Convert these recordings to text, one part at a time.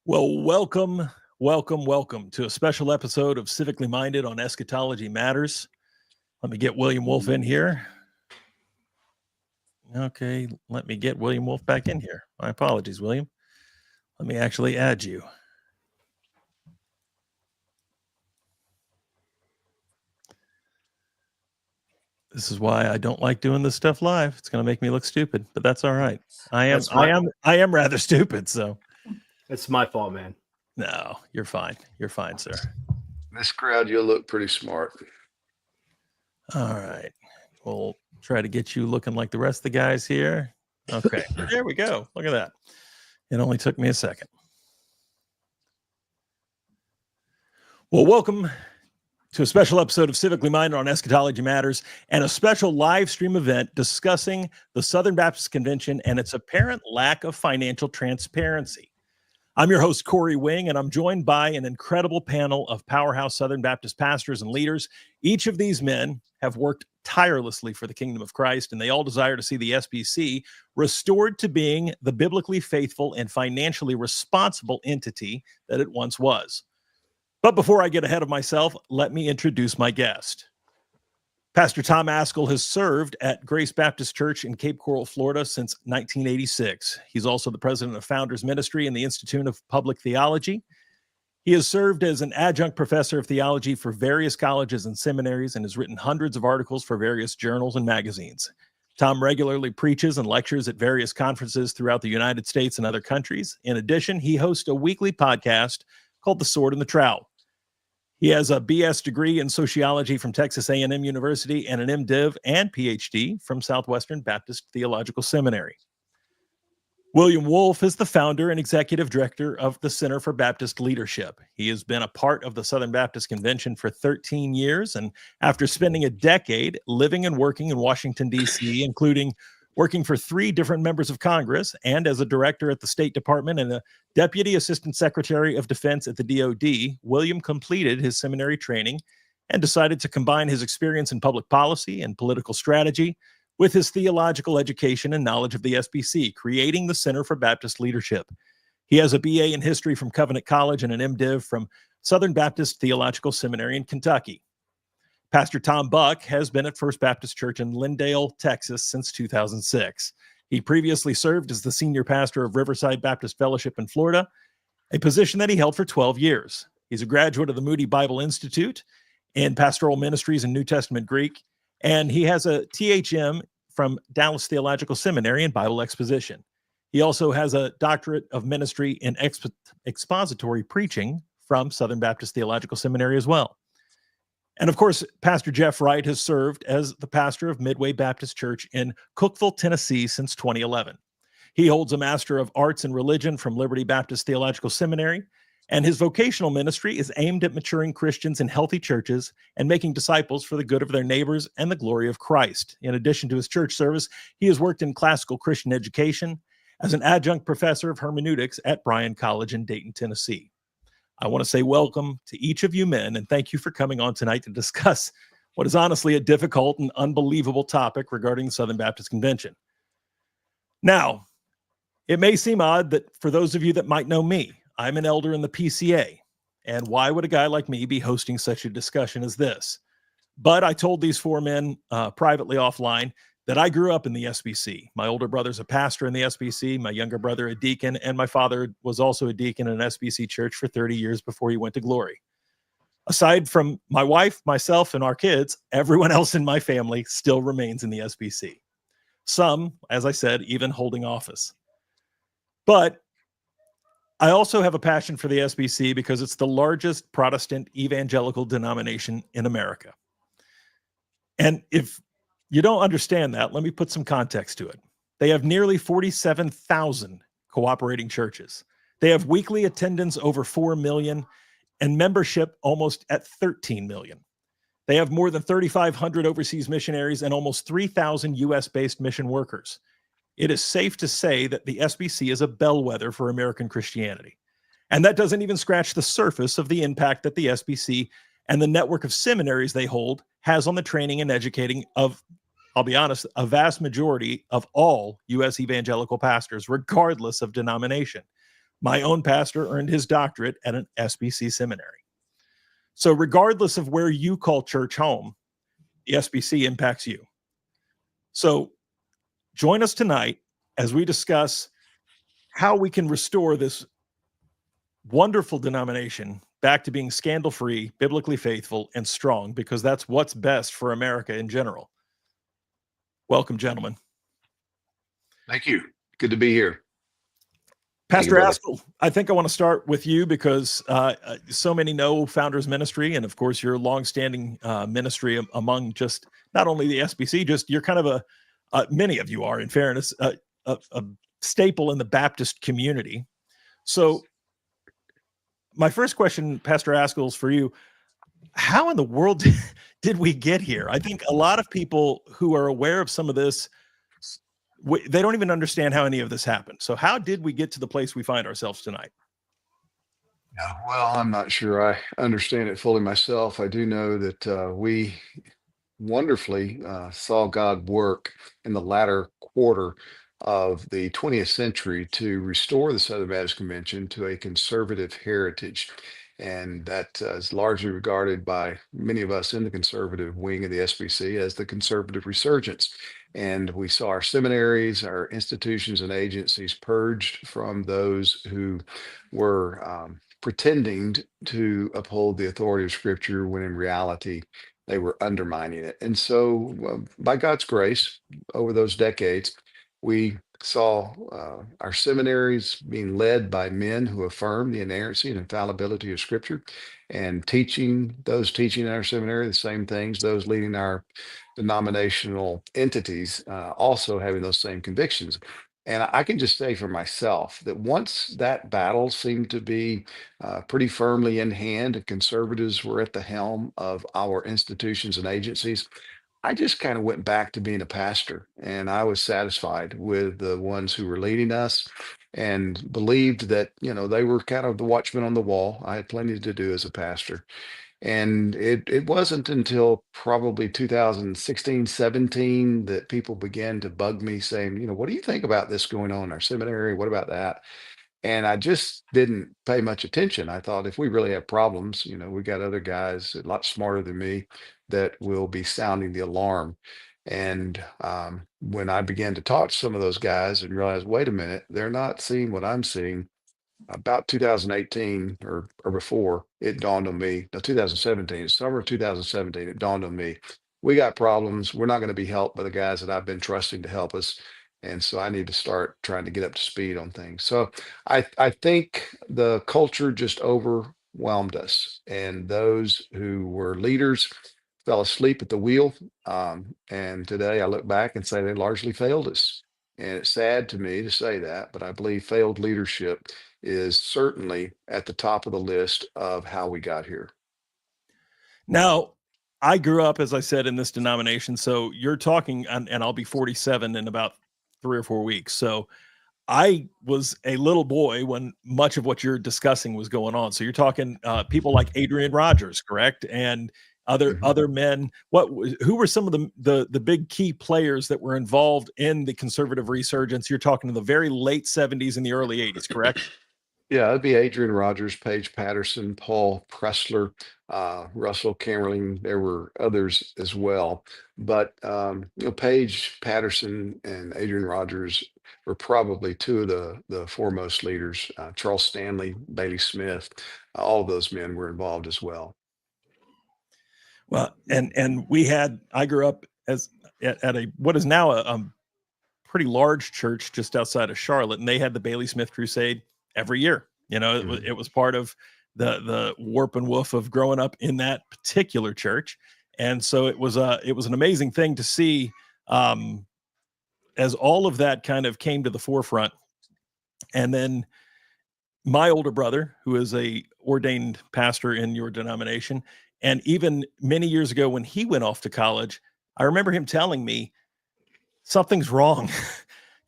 Well, welcome to a special episode of Civically Minded on Eschatology Matters. Let me get William Wolfe in here. Okay, let me get William Wolfe back in here. My apologies, William. Let me actually add you. This is why I don't like doing this stuff live. It's going to make me look stupid, but that's all right. I am rather stupid, so. It's my fault, man. No, you're fine. You're fine, sir. This crowd, you'll look pretty smart. All right. We'll try to get you looking like the rest of the guys here. Okay. There we go. Look at that. It only took me a second. Well, welcome to a special episode of Civically Minded on Eschatology Matters and a special live stream event discussing the Southern Baptist Convention and its apparent lack of financial transparency. I'm your host, Corey Wing, and I'm joined by an incredible panel of powerhouse Southern Baptist pastors and leaders. Each of these men have worked tirelessly for the kingdom of Christ, and they all desire to see the SBC restored to being the biblically faithful and financially responsible entity that it once was. But before I get ahead of myself, let me introduce my guest. Pastor Tom Ascol has served at Grace Baptist Church in Cape Coral, Florida since 1986. He's also the president of Founders Ministry and the Institute of Public Theology. He has served as an adjunct professor of theology for various colleges and seminaries and has written hundreds of articles for various journals and magazines. Tom regularly preaches and lectures at various conferences throughout the United States and other countries. In addition, he hosts a weekly podcast called The Sword and the Trowel. He has a BS degree in sociology from Texas A&M University and an MDiv and PhD from Southwestern Baptist Theological Seminary. William Wolfe is the founder and executive director of the Center for Baptist Leadership. He has been a part of the Southern Baptist Convention for 13 years, and after spending a decade living and working in Washington, D.C., including working for 3 different members of Congress and as a director at the State Department and a Deputy Assistant Secretary of Defense at the DoD, William completed his seminary training and decided to combine his experience in public policy and political strategy with his theological education and knowledge of the SBC, creating the Center for Baptist Leadership. He has a BA in history from Covenant College and an MDiv from Southern Baptist Theological Seminary in Kentucky. Pastor Tom Buck has been at First Baptist Church in Lindale, Texas since 2006. He previously served as the senior pastor of Riverside Baptist Fellowship in Florida, a position that he held for 12 years. He's a graduate of the Moody Bible Institute in Pastoral Ministries and New Testament Greek, and he has a THM from Dallas Theological Seminary in Bible Exposition. He also has a doctorate of ministry in expository preaching from Southern Baptist Theological Seminary as well. And of course, Pastor Jeff Wright has served as the pastor of Midway Baptist Church in Cookeville, Tennessee since 2011. He holds a Master of Arts in Religion from Liberty Baptist Theological Seminary, and his vocational ministry is aimed at maturing Christians in healthy churches and making disciples for the good of their neighbors and the glory of Christ. In addition to his church service, he has worked in classical Christian education as an adjunct professor of hermeneutics at Bryan College in Dayton, Tennessee. I want to say welcome to each of you men, and thank you for coming on tonight to discuss what is honestly a difficult and unbelievable topic regarding the Southern Baptist Convention. Now, it may seem odd that for those of you that might know me, I'm an elder in the PCA, and why would a guy like me be hosting such a discussion as this? But I told these 4 men privately offline that I grew up in the SBC. My older brother's a pastor in the SBC, my younger brother a deacon, and my father was also a deacon in an SBC church for 30 years before he went to glory. Aside from my wife, myself, and our kids, everyone else in my family still remains in the SBC. Some, as I said, even holding office. But I also have a passion for the SBC because it's the largest Protestant evangelical denomination in America. And if you don't understand that, let me put some context to it. They have nearly 47,000 cooperating churches. They have weekly attendance over 4 million and membership almost at 13 million. They have more than 3,500 overseas missionaries and almost 3,000 US-based mission workers. It is safe to say that the SBC is a bellwether for American Christianity. And that doesn't even scratch the surface of the impact that the SBC and the network of seminaries they hold has on the training and educating of, I'll be honest, a vast majority of all U.S. evangelical pastors, regardless of denomination. My own pastor earned his doctorate at an SBC seminary. So regardless of where you call church home, the SBC impacts you. So join us tonight as we discuss how we can restore this wonderful denomination back to being scandal-free, biblically faithful, and strong, because that's what's best for America in general. Welcome, gentlemen. Thank you. Good to be here. Pastor brother. Ascol, I think I want to start with you because so many know Founders Ministry, and of course your longstanding ministry among just not only the SBC, just you're kind of many of you are, in fairness, a staple in the Baptist community. So my first question, Pastor Ascol, is for you. How in the world did we get here? I think a lot of people who are aware of some of this, they don't even understand how any of this happened. So how did we get to the place we find ourselves tonight? Yeah, well, I'm not sure I understand it fully myself. I do know that we wonderfully saw God work in the latter quarter of the 20th century to restore the Southern Baptist Convention to a conservative heritage. And that is largely regarded by many of us in the conservative wing of the SBC as the conservative resurgence. And we saw our seminaries, our institutions, and agencies purged from those who were pretending to uphold the authority of Scripture when in reality they were undermining it. And so, by God's grace, over those decades, we saw our seminaries being led by men who affirm the inerrancy and infallibility of Scripture, and those teaching in our seminary the same things, those leading our denominational entities also having those same convictions. And I can just say for myself that once that battle seemed to be pretty firmly in hand and conservatives were at the helm of our institutions and agencies, I just kind of went back to being a pastor, and I was satisfied with the ones who were leading us and believed that, they were kind of the watchman on the wall. I had plenty to do as a pastor. And it wasn't until probably 2016, 17 that people began to bug me saying, what do you think about this going on in our seminary? What about that? And I just didn't pay much attention. I thought if we really have problems, we got other guys a lot smarter than me that will be sounding the alarm. And when I began to talk to some of those guys and realize, wait a minute, they're not seeing what I'm seeing, about 2018 or before, it dawned on me, no, 2017, summer of 2017, it dawned on me, we got problems. We're not going to be helped by the guys that I've been trusting to help us. And so I need to start trying to get up to speed on things. So I think the culture just overwhelmed us, and those who were leaders fell asleep at the wheel. And today I look back and say they largely failed us. And it's sad to me to say that, but I believe failed leadership is certainly at the top of the list of how we got here. Now, I grew up, as I said, in this denomination. So you're talking, and I'll be 47 in about 3 or 4 weeks. So I was a little boy when much of what you're discussing was going on. So you're talking people like Adrian Rogers, correct? And other men. Who were some of the big key players that were involved in the conservative resurgence? You're talking in the very late 70s and the early 80s, correct? Yeah, it'd be Adrian Rogers, Paige Patterson, Paul Pressler, Russell Camerling. There were others as well, but Paige Patterson and Adrian Rogers were probably two of the foremost leaders. Charles Stanley, Bailey Smith, all of those men were involved as well. Well, and I grew up at a what is now a pretty large church just outside of Charlotte, and they had the Bailey Smith Crusade every year. It was part of the warp and woof of growing up in that particular church, and so it was an amazing thing to see as all of that kind of came to the forefront. And then my older brother, who is a ordained pastor in your denomination, and even many years ago when he went off to college, I remember him telling me something's wrong.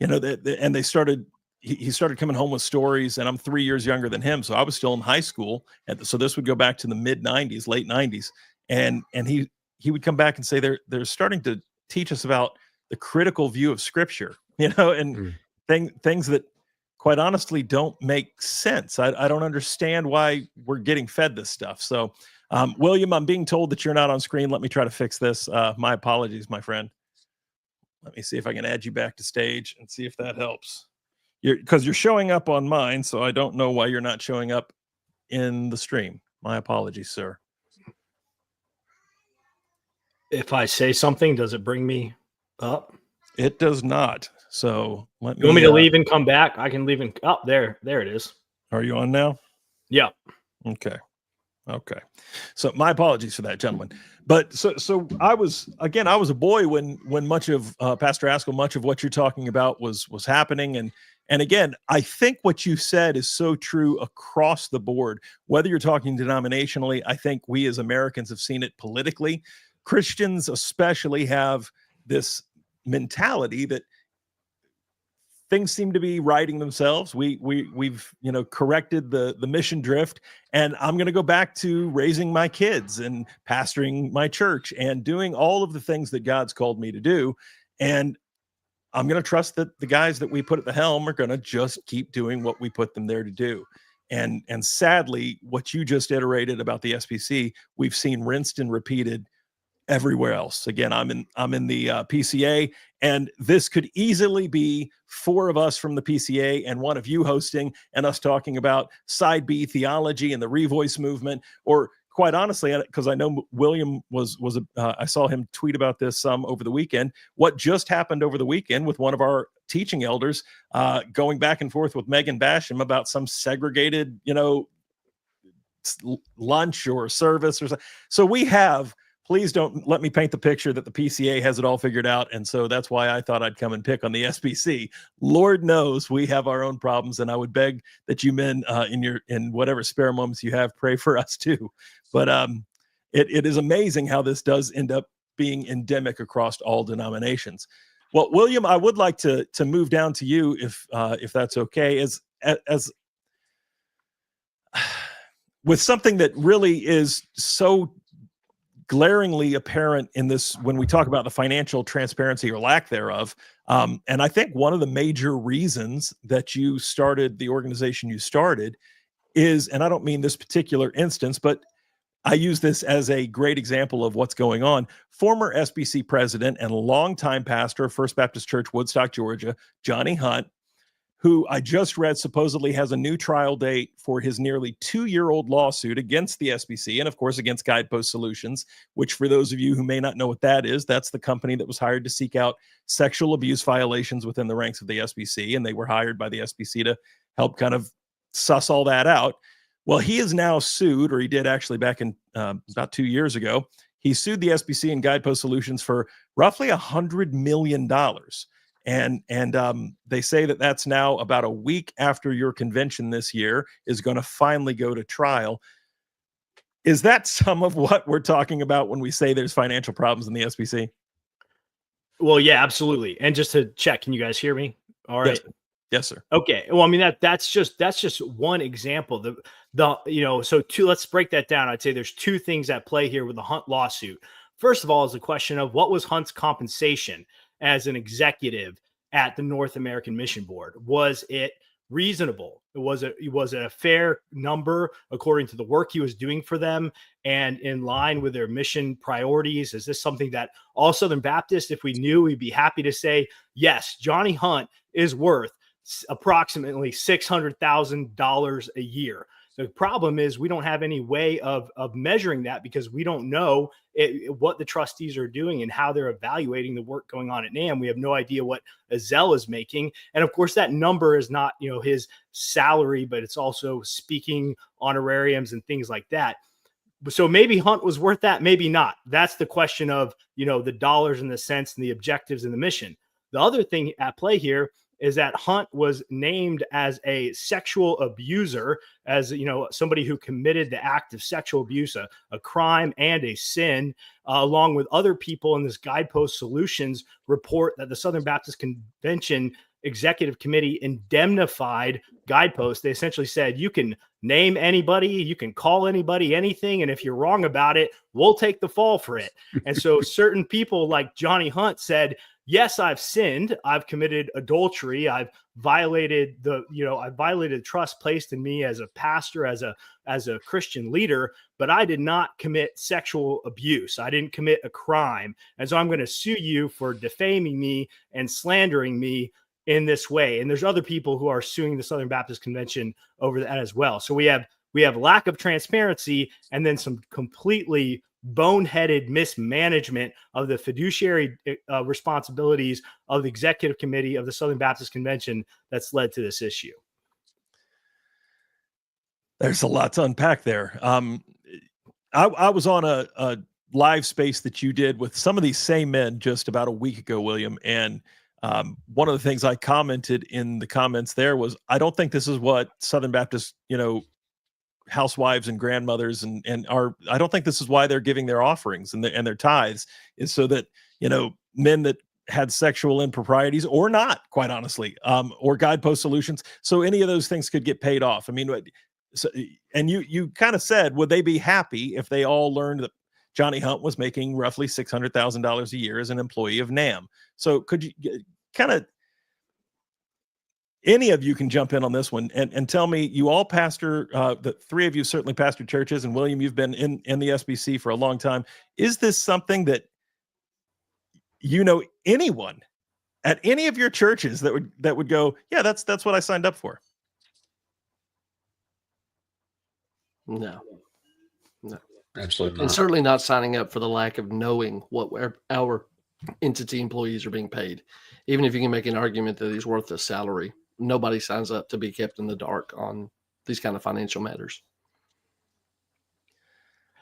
And they started. He started coming home with stories, and I'm 3 years younger than him, so I was still in high school, and so this would go back to the mid '90s, late '90s, and he would come back and say they're starting to teach us about the critical view of Scripture, and things that quite honestly don't make sense. I don't understand why we're getting fed this stuff. So, William, I'm being told that you're not on screen. Let me try to fix this. My apologies, my friend. Let me see if I can add you back to stage and see if that helps. Because you're showing up on mine, so I don't know why you're not showing up in the stream. My apologies, sir. If I say something, does it bring me up? It does not. So let me. You want me to leave and come back? I can leave and there it is. Are you on now? Yeah. Okay. So my apologies for that, gentlemen. But so I was a boy when much of Pastor Ascol, much of what you're talking about was happening. And again, I think what you said is so true across the board. Whether you're talking denominationally, I think we as Americans have seen it politically. Christians especially have this mentality that things seem to be righting themselves. We've corrected the mission drift, and I'm going to go back to raising my kids and pastoring my church and doing all of the things that God's called me to do. And I'm going to trust that the guys that we put at the helm are going to just keep doing what we put them there to do. And sadly, what you just iterated about the SBC, we've seen rinsed and repeated everywhere else. Again, I'm in the PCA, and this could easily be 4 of us from the PCA and 1 of you hosting and us talking about side B theology and the revoice movement, or quite honestly, because I know William was I saw him tweet about this over the weekend. What just happened over the weekend with one of our teaching elders going back and forth with Megan Basham about some segregated, lunch or service or something. So we have. Please don't let me paint the picture that the PCA has it all figured out. And so that's why I thought I'd come and pick on the SBC. Lord knows we have our own problems. And I would beg that you men in whatever spare moments you have, pray for us too. But it is amazing how this does end up being endemic across all denominations. Well, William, I would like to move down to you if that's okay, as with something that really is so glaringly apparent in this when we talk about the financial transparency or lack thereof. And I think one of the major reasons that you started the organization you started is, and I don't mean this particular instance, but I use this as a great example of what's going on. Former SBC president and longtime pastor of First Baptist Church, Woodstock, Georgia, Johnny Hunt, who I just read supposedly has a new trial date for his nearly 2-year-old lawsuit against the SBC and, of course, against Guidepost Solutions, which for those of you who may not know what that is, that's the company that was hired to seek out sexual abuse violations within the ranks of the SBC, and they were hired by the SBC to help kind of suss all that out. Well, he is now sued, or he did actually back in about 2 years ago. He sued the SBC and Guidepost Solutions for roughly $100 million. And they say that that's now about a week after your convention this year is going to finally go to trial. Is that some of what we're talking about when we say there's financial problems in the SBC? Well, yeah, absolutely. And just to check, can you guys hear me? All right. Yes, sir. Okay. Well, I mean, that's just one example. Let's break that down. I'd say there's 2 things at play here with the Hunt lawsuit. First of all, is the question of what was Hunt's compensation as an executive at the North American Mission Board? Was it reasonable? Was it a fair number according to the work he was doing for them and in line with their mission priorities? Is this something that all Southern Baptists, if we knew, we'd be happy to say, yes, Johnny Hunt is worth approximately $600,000 a year? The problem is we don't have any way of measuring that because we don't know what the trustees are doing and how they're evaluating the work going on at NAM. We have no idea what Ascol is making. And of course, that number is not, his salary, but it's also speaking honorariums and things like that. So maybe Hunt was worth that, maybe not. That's the question of, the dollars and the cents and the objectives and the mission. The other thing at play here is that Hunt was named as a sexual abuser, as somebody who committed the act of sexual abuse, a crime and a sin, along with other people in this Guidepost Solutions report that the Southern Baptist Convention executive committee indemnified guidepost. They essentially said, you can name anybody, you can call anybody anything, and if you're wrong about it, we'll take the fall for it. And so certain people like Johnny Hunt said, yes, I've sinned, I've committed adultery, I've violated trust placed in me as a pastor, as a Christian leader, but I did not commit sexual abuse. I didn't commit a crime. And so I'm going to sue you for defaming me and slandering me in this way. And there's other people who are suing the Southern Baptist Convention over that as well. So we have lack of transparency, and then some completely boneheaded mismanagement of the fiduciary responsibilities of the executive committee of the Southern Baptist Convention that's led to this issue. There's a lot to unpack there. I was on a live space that you did with some of these same men just about a week ago, William. And one of the things I commented in the comments there was, I don't think this is what Southern Baptist, housewives and grandmothers I don't think this is why they're giving their offerings and their tithes, is so that, men that had sexual improprieties or not, quite honestly, or guidepost solutions. So any of those things could get paid off. I mean, so, and you kind of said, would they be happy if they all learned that Johnny Hunt was making roughly $600,000 a year as an employee of NAM? So could you kind of, any of you can jump in on this one and tell me, you all pastor, the three of you certainly pastor churches, and William, you've been in the SBC for a long time. Is this something that, anyone at any of your churches that would go, yeah, that's what I signed up for? No, Absolutely not. and certainly not signing up for the lack of knowing what our entity employees are being paid. Even if you can make an argument that he's worth a salary, nobody signs up to be kept in the dark on these kind of financial matters.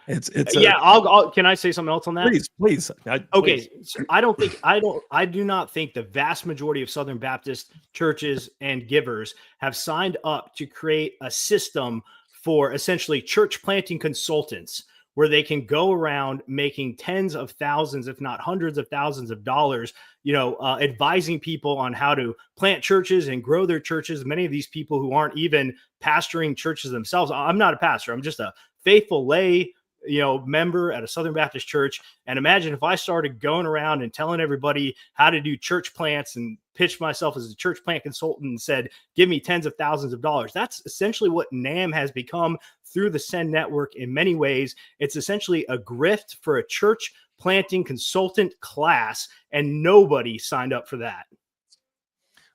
Can I say something else on that? Please. Okay. So I do not think the vast majority of Southern Baptist churches and givers have signed up to create a system for essentially church planting consultants, where they can go around making tens of thousands, if not hundreds of thousands of dollars, advising people on how to plant churches and grow their churches. Many of these people who aren't even pastoring churches themselves. I'm not a pastor. I'm just a faithful lay, member at a Southern Baptist church. And imagine if I started going around and telling everybody how to do church plants and pitched myself as a church plant consultant and said, give me tens of thousands of dollars. That's essentially what NAM has become through the Send Network in many ways. It's essentially a grift for a church planting consultant class, and nobody signed up for that.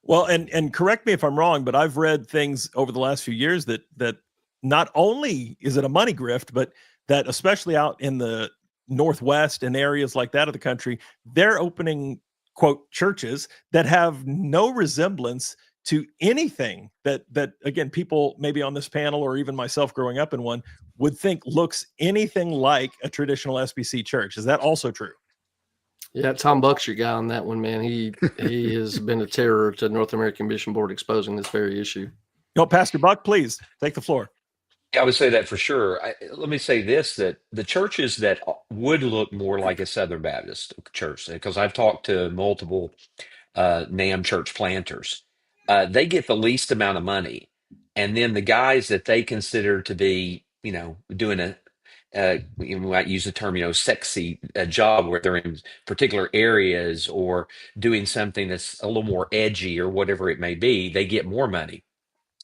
Well, and correct me if I'm wrong, but I've read things over the last few years that not only is it a money grift, but that especially out in the Northwest and areas like that of the country, they're opening, quote, churches that have no resemblance to anything that again, people maybe on this panel or even myself growing up in one would think looks anything like a traditional SBC church. Is that also true? Yeah, Tom Buck's your guy on that one, man. He has been a terror to North American Mission Board exposing this very issue. Pastor Buck, please take the floor. I would say that for sure. Let me say this, that the churches that would look more like a Southern Baptist church, because I've talked to multiple NAM church planters, they get the least amount of money. And then the guys that they consider to be, doing you might use the term, sexy job, where they're in particular areas or doing something that's a little more edgy or whatever it may be, they get more money.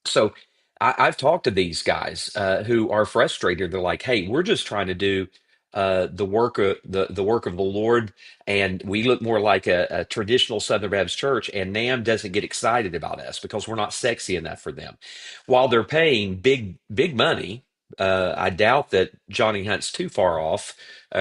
So I've talked to these guys who are frustrated. They're like, "Hey, we're just trying to do the work of the work of the Lord, and we look more like a traditional Southern Baptist church. And NAM doesn't get excited about us because we're not sexy enough for them, while they're paying big money." I doubt that Johnny Hunt's too far off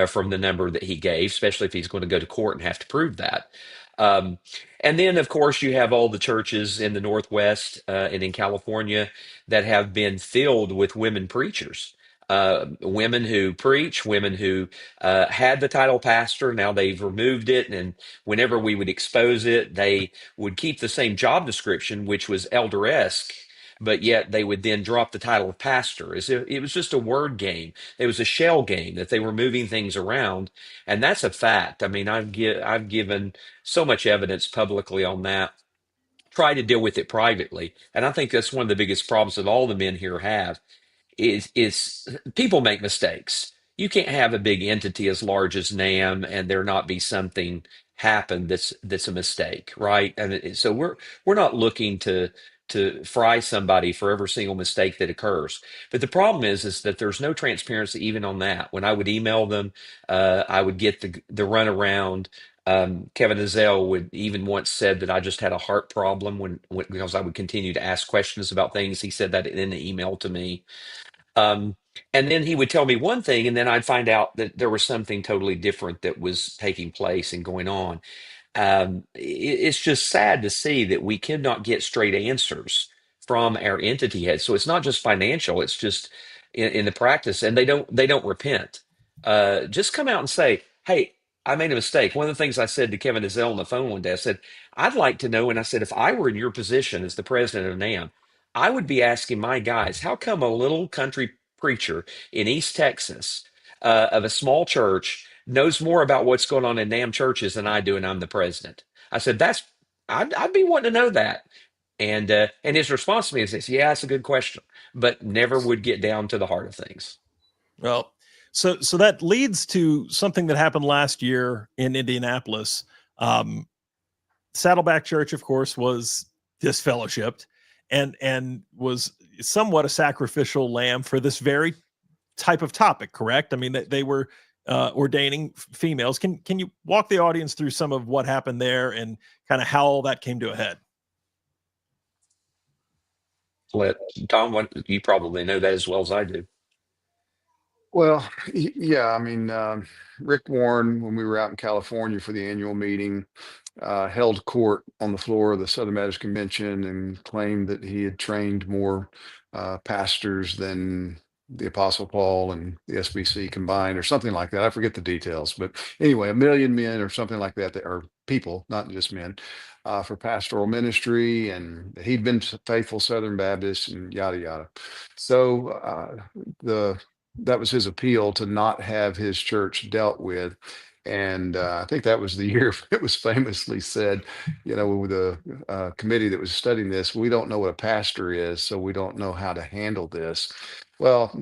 from the number that he gave, especially if he's going to go to court and have to prove that. Um, and then, of course, you have all the churches in the Northwest and in California that have been filled with women preachers, women who preach, women who had the title pastor. Now they've removed it. And whenever we would expose it, they would keep the same job description, which was elder-esque, but yet they would then drop the title of pastor. It was just a word game. It was a shell game that they were moving things around. And that's a fact. I mean, I've given so much evidence publicly on that, try to deal with it privately. And I think that's one of the biggest problems that all the men here have is people make mistakes. You can't have a big entity as large as NAM and there not be something happen that's a mistake, right? And so we're not looking to fry somebody for every single mistake that occurs. But the problem is that there's no transparency even on that. When I would email them, I would get the runaround. Kevin Azell would even once said that I just had a heart problem when because I would continue to ask questions about things. He said that in an email to me. Um, and then he would tell me one thing, and then I'd find out that there was something totally different that was taking place and going on. It's just sad to see that we cannot get straight answers from our entity heads. So it's not just financial; it's just in the practice, and they don't repent. Just come out and say, "Hey, I made a mistake." One of the things I said to Kevin Azell on the phone one day, I said, "I'd like to know," and I said, "if I were in your position as the president of NAM, I would be asking my guys, how come a little country preacher in East Texas of a small church knows more about what's going on in NAM churches than I do, and I'm the president?" I said, I'd be wanting to know that. And his response to me is this: "Yeah, that's a good question," but never would get down to the heart of things. Well, so that leads to something that happened last year in Indianapolis. Saddleback Church, of course, was disfellowshipped and was somewhat a sacrificial lamb for this very type of topic, correct? I mean, they were ordaining females. Can you walk the audience through some of what happened there and kind of how all that came to a head? Let Tom, you probably know that as well as I do. Well, yeah, I mean, Rick Warren, when we were out in California for the annual meeting, held court on the floor of the Southern Baptist Convention and claimed that he had trained more pastors than the Apostle Paul and the SBC combined, or something like that. I forget the details, but anyway, 1 million men or something like that, that are people, not just men, for pastoral ministry, and he'd been faithful Southern Baptist and yada yada. So the that was his appeal to not have his church dealt with. And I think that was the year it was famously said, with the committee that was studying this, we don't know what a pastor is, so we don't know how to handle this. Well,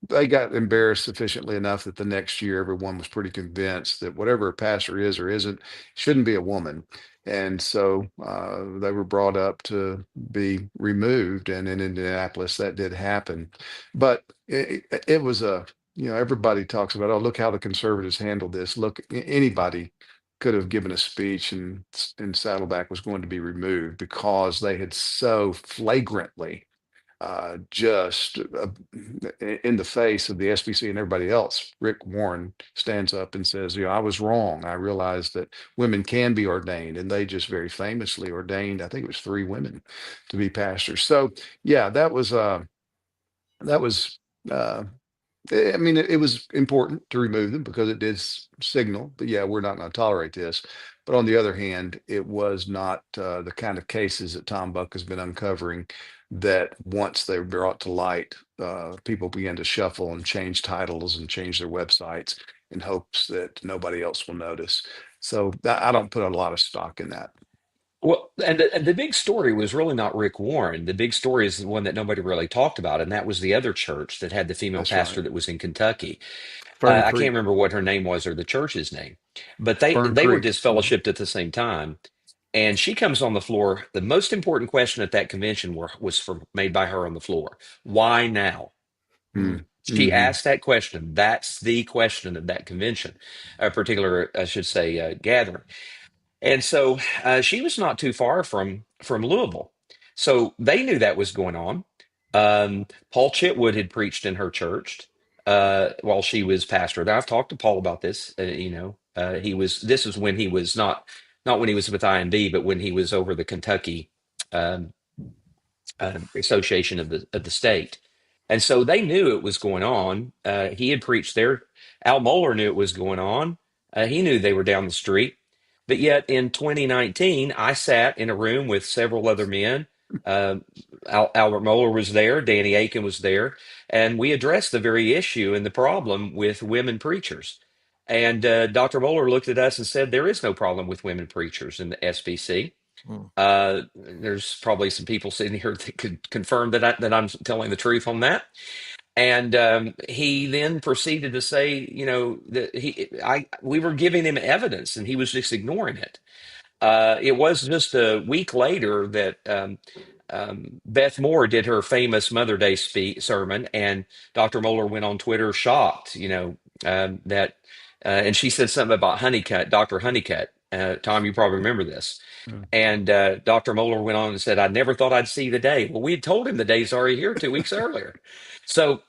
they got embarrassed sufficiently enough that the next year everyone was pretty convinced that whatever a pastor is or isn't shouldn't be a woman. And so they were brought up to be removed. And in Indianapolis, that did happen. But it was everybody talks about, oh, look how the conservatives handled this. Look, anybody could have given a speech and Saddleback was going to be removed because they had so flagrantly just in the face of the SBC and everybody else. Rick Warren stands up and says, I was wrong. I realized that women can be ordained, and they just very famously ordained, I think it was 3 women to be pastors. So yeah, that was uh, I mean, it was important to remove them because it did signal that, yeah, we're not going to tolerate this. But on the other hand, it was not the kind of cases that Tom Buck has been uncovering that once they were brought to light, people began to shuffle and change titles and change their websites in hopes that nobody else will notice. So I don't put a lot of stock in that. Well, and the big story was really not Rick Warren. The big story is the one that nobody really talked about, and that was the other church that had the female That's pastor right. that was in Kentucky. Fern I can't Creek. remember what her name was or the church's name, but they Fern they were Creek. Mhm. disfellowshipped at the same time. And she comes on the floor. The most important question at that convention was made by her on the floor. Why now? Mm. She Mhm. asked that question. That's the question of that convention, a particular, I should say, gathering. And so she was not too far from Louisville. So they knew that was going on. Paul Chitwood had preached in her church while she was pastor. Now, I've talked to Paul about this. This is when he was not when he was with IMB, but when he was over the Kentucky um, Association of the state. And so they knew it was going on. He had preached there. Al Mohler knew it was going on. He knew they were down the street. But yet in 2019, I sat in a room with several other men. Albert Mohler was there. Danny Aiken was there. And we addressed the very issue and the problem with women preachers. And Dr. Mohler looked at us and said, there is no problem with women preachers in the SBC. There's probably some people sitting here that could confirm that I'm telling the truth on that. And he then proceeded to say, that we were giving him evidence, and he was just ignoring it. It was just a week later that Beth Moore did her famous Mother Day sermon, and Dr. Moeller went on Twitter shocked, that, and she said something about Honeycutt, Dr. Honeycutt. Tom, you probably remember this. And Dr. Moeller went on and said, "I never thought I'd see the day." Well, we had told him the day's already here 2 weeks earlier. So,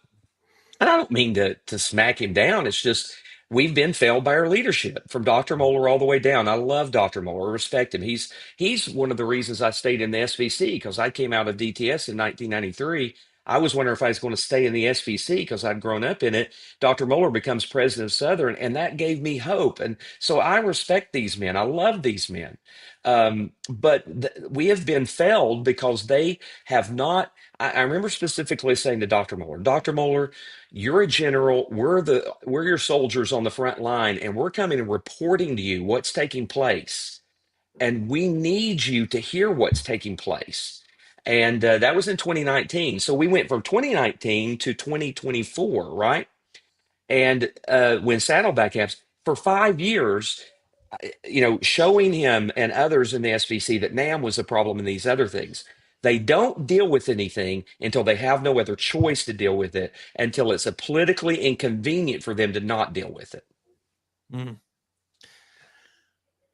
and I don't mean to smack him down. It's just we've been failed by our leadership from Dr. Moeller all the way down. I love Dr. Moeller. I respect him. He's one of the reasons I stayed in the SBC, because I came out of DTS in 1993. I was wondering if I was going to stay in the SBC because I'd grown up in it. Dr. Moeller becomes president of Southern, and that gave me hope. And so I respect these men. I love these men. But we have been failed because they have not. I remember specifically saying to Dr. Moeller, you're a general. We're your soldiers on the front line, and we're coming and reporting to you what's taking place, and we need you to hear what's taking place. And that was in 2019. So we went from 2019 to 2024, right? And when Saddleback happens, for 5 years, showing him and others in the SBC that NAM was a problem in these other things. They don't deal with anything until they have no other choice to deal with it, until it's a politically inconvenient for them to not deal with it. Mm.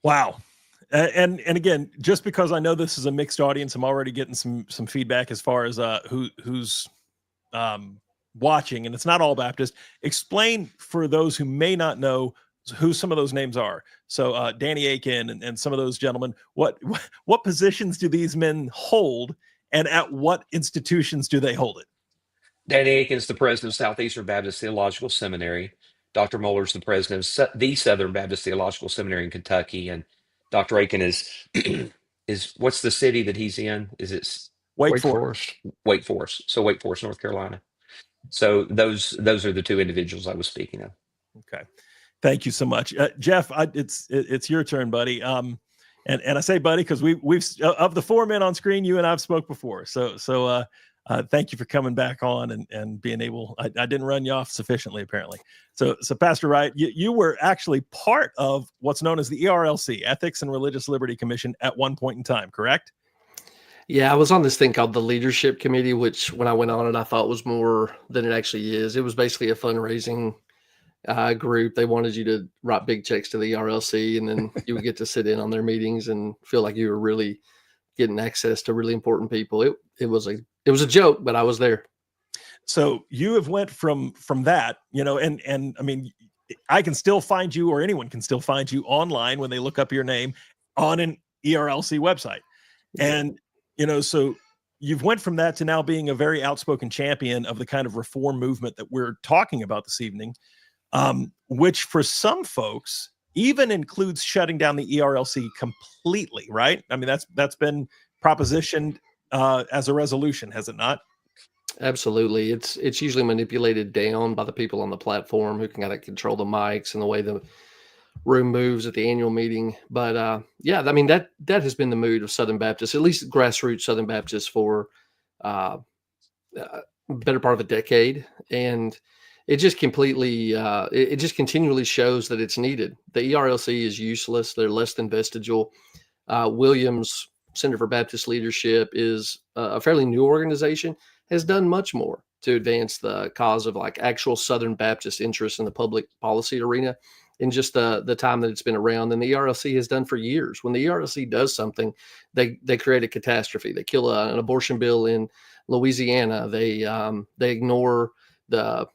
Wow. And again, just because I know this is a mixed audience, I'm already getting some feedback as far as who's watching, and it's not all Baptist. Explain for those who may not know who some of those names are. So Danny Aiken and some of those gentlemen, what positions do these men hold, and at what institutions do they hold it? Danny Aiken's the president of Southeastern Baptist Theological Seminary. Dr. Moeller's the president of the Southern Baptist Theological Seminary in Kentucky, and Dr. Aiken is what's the city that he's in? Is it Wake Forest. Wake Forest. So Wake Forest, North Carolina. So those are the two individuals I was speaking of. Okay, thank you so much, Jeff. It's your turn, buddy. And I say buddy because we've of the four men on screen, you and I've spoke before. So thank you for coming back on and being able. I didn't run you off sufficiently, apparently. So Pastor Wright, you were actually part of what's known as the ERLC, Ethics and Religious Liberty Commission, at one point in time, correct? Yeah, I was on this thing called the Leadership Committee, which when I went on it, I thought was more than it actually is. It was basically a fundraising group. They wanted you to write big checks to the ERLC, and then you would get to sit in on their meetings and feel like you were really getting access to really important people. It was a joke, but I was there. So you have went from that, and I mean, I can still find you, or anyone can still find you online when they look up your name on an ERLC website. And, so you've went from that to now being a very outspoken champion of the kind of reform movement that we're talking about this evening, which for some folks even includes shutting down the ERLC completely, right? I mean, that's been propositioned as a resolution, has it not? Absolutely. It's usually manipulated down by the people on the platform who can kind of control the mics and the way the room moves at the annual meeting. But yeah, I mean, that has been the mood of Southern Baptists, at least grassroots Southern Baptists, for better part of a decade. And it just completely, it just continually shows that it's needed. The ERLC is useless. They're less than vestigial. Williams Center for Baptist Leadership is a fairly new organization, has done much more to advance the cause of like actual Southern Baptist interests in the public policy arena in just the time that it's been around than the ERLC has done for years. When the ERLC does something, they create a catastrophe. They kill an abortion bill in Louisiana. They ignore the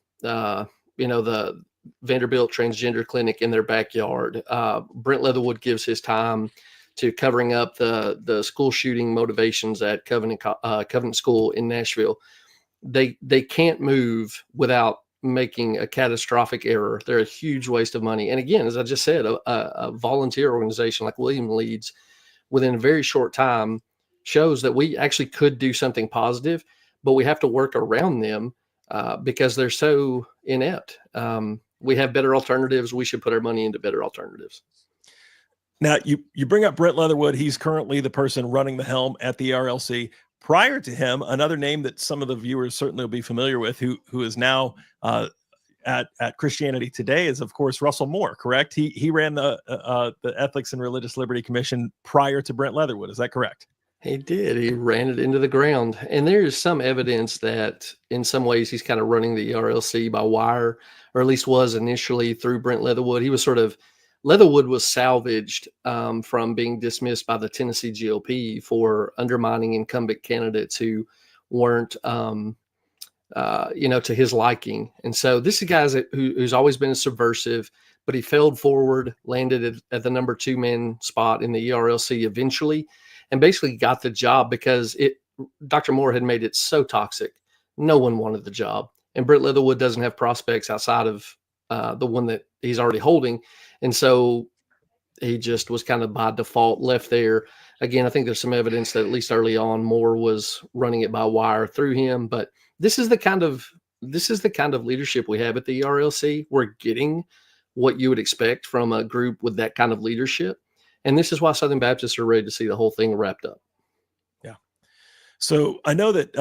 Vanderbilt transgender clinic in their backyard. Brent Leatherwood gives his time to covering up the school shooting motivations at Covenant School in Nashville. They can't move without making a catastrophic error. They're a huge waste of money. And again, as I just said, a volunteer organization like William leads within a very short time shows that we actually could do something positive, but we have to work around them because they're so inept. We have better alternatives. We should put our money into better alternatives. Now, you bring up Brent Leatherwood. He's currently the person running the helm at the ERLC. Prior to him, another name that some of the viewers certainly will be familiar with, who is now at Christianity Today, is of course Russell Moore. Correct? He ran the Ethics and Religious Liberty Commission prior to Brent Leatherwood. Is that correct? He did. He ran it into the ground. And there is some evidence that in some ways he's kind of running the ERLC by wire, or at least was initially through Brent Leatherwood. He was sort of, Leatherwood was salvaged from being dismissed by the Tennessee GOP for undermining incumbent candidates who weren't, to his liking. And so this is a guy who's always been a subversive, but he failed forward, landed at the number 2 man spot in the ERLC eventually, and basically got the job because Dr. Moore had made it so toxic. No one wanted the job. And Brent Leatherwood doesn't have prospects outside of the one that he's already holding. And so he just was kind of by default left there. Again, I think there's some evidence that at least early on Moore was running it by wire through him. But this is the kind of leadership we have at the ERLC. We're getting what you would expect from a group with that kind of leadership. And this is why Southern Baptists are ready to see the whole thing wrapped up. Yeah. So I know that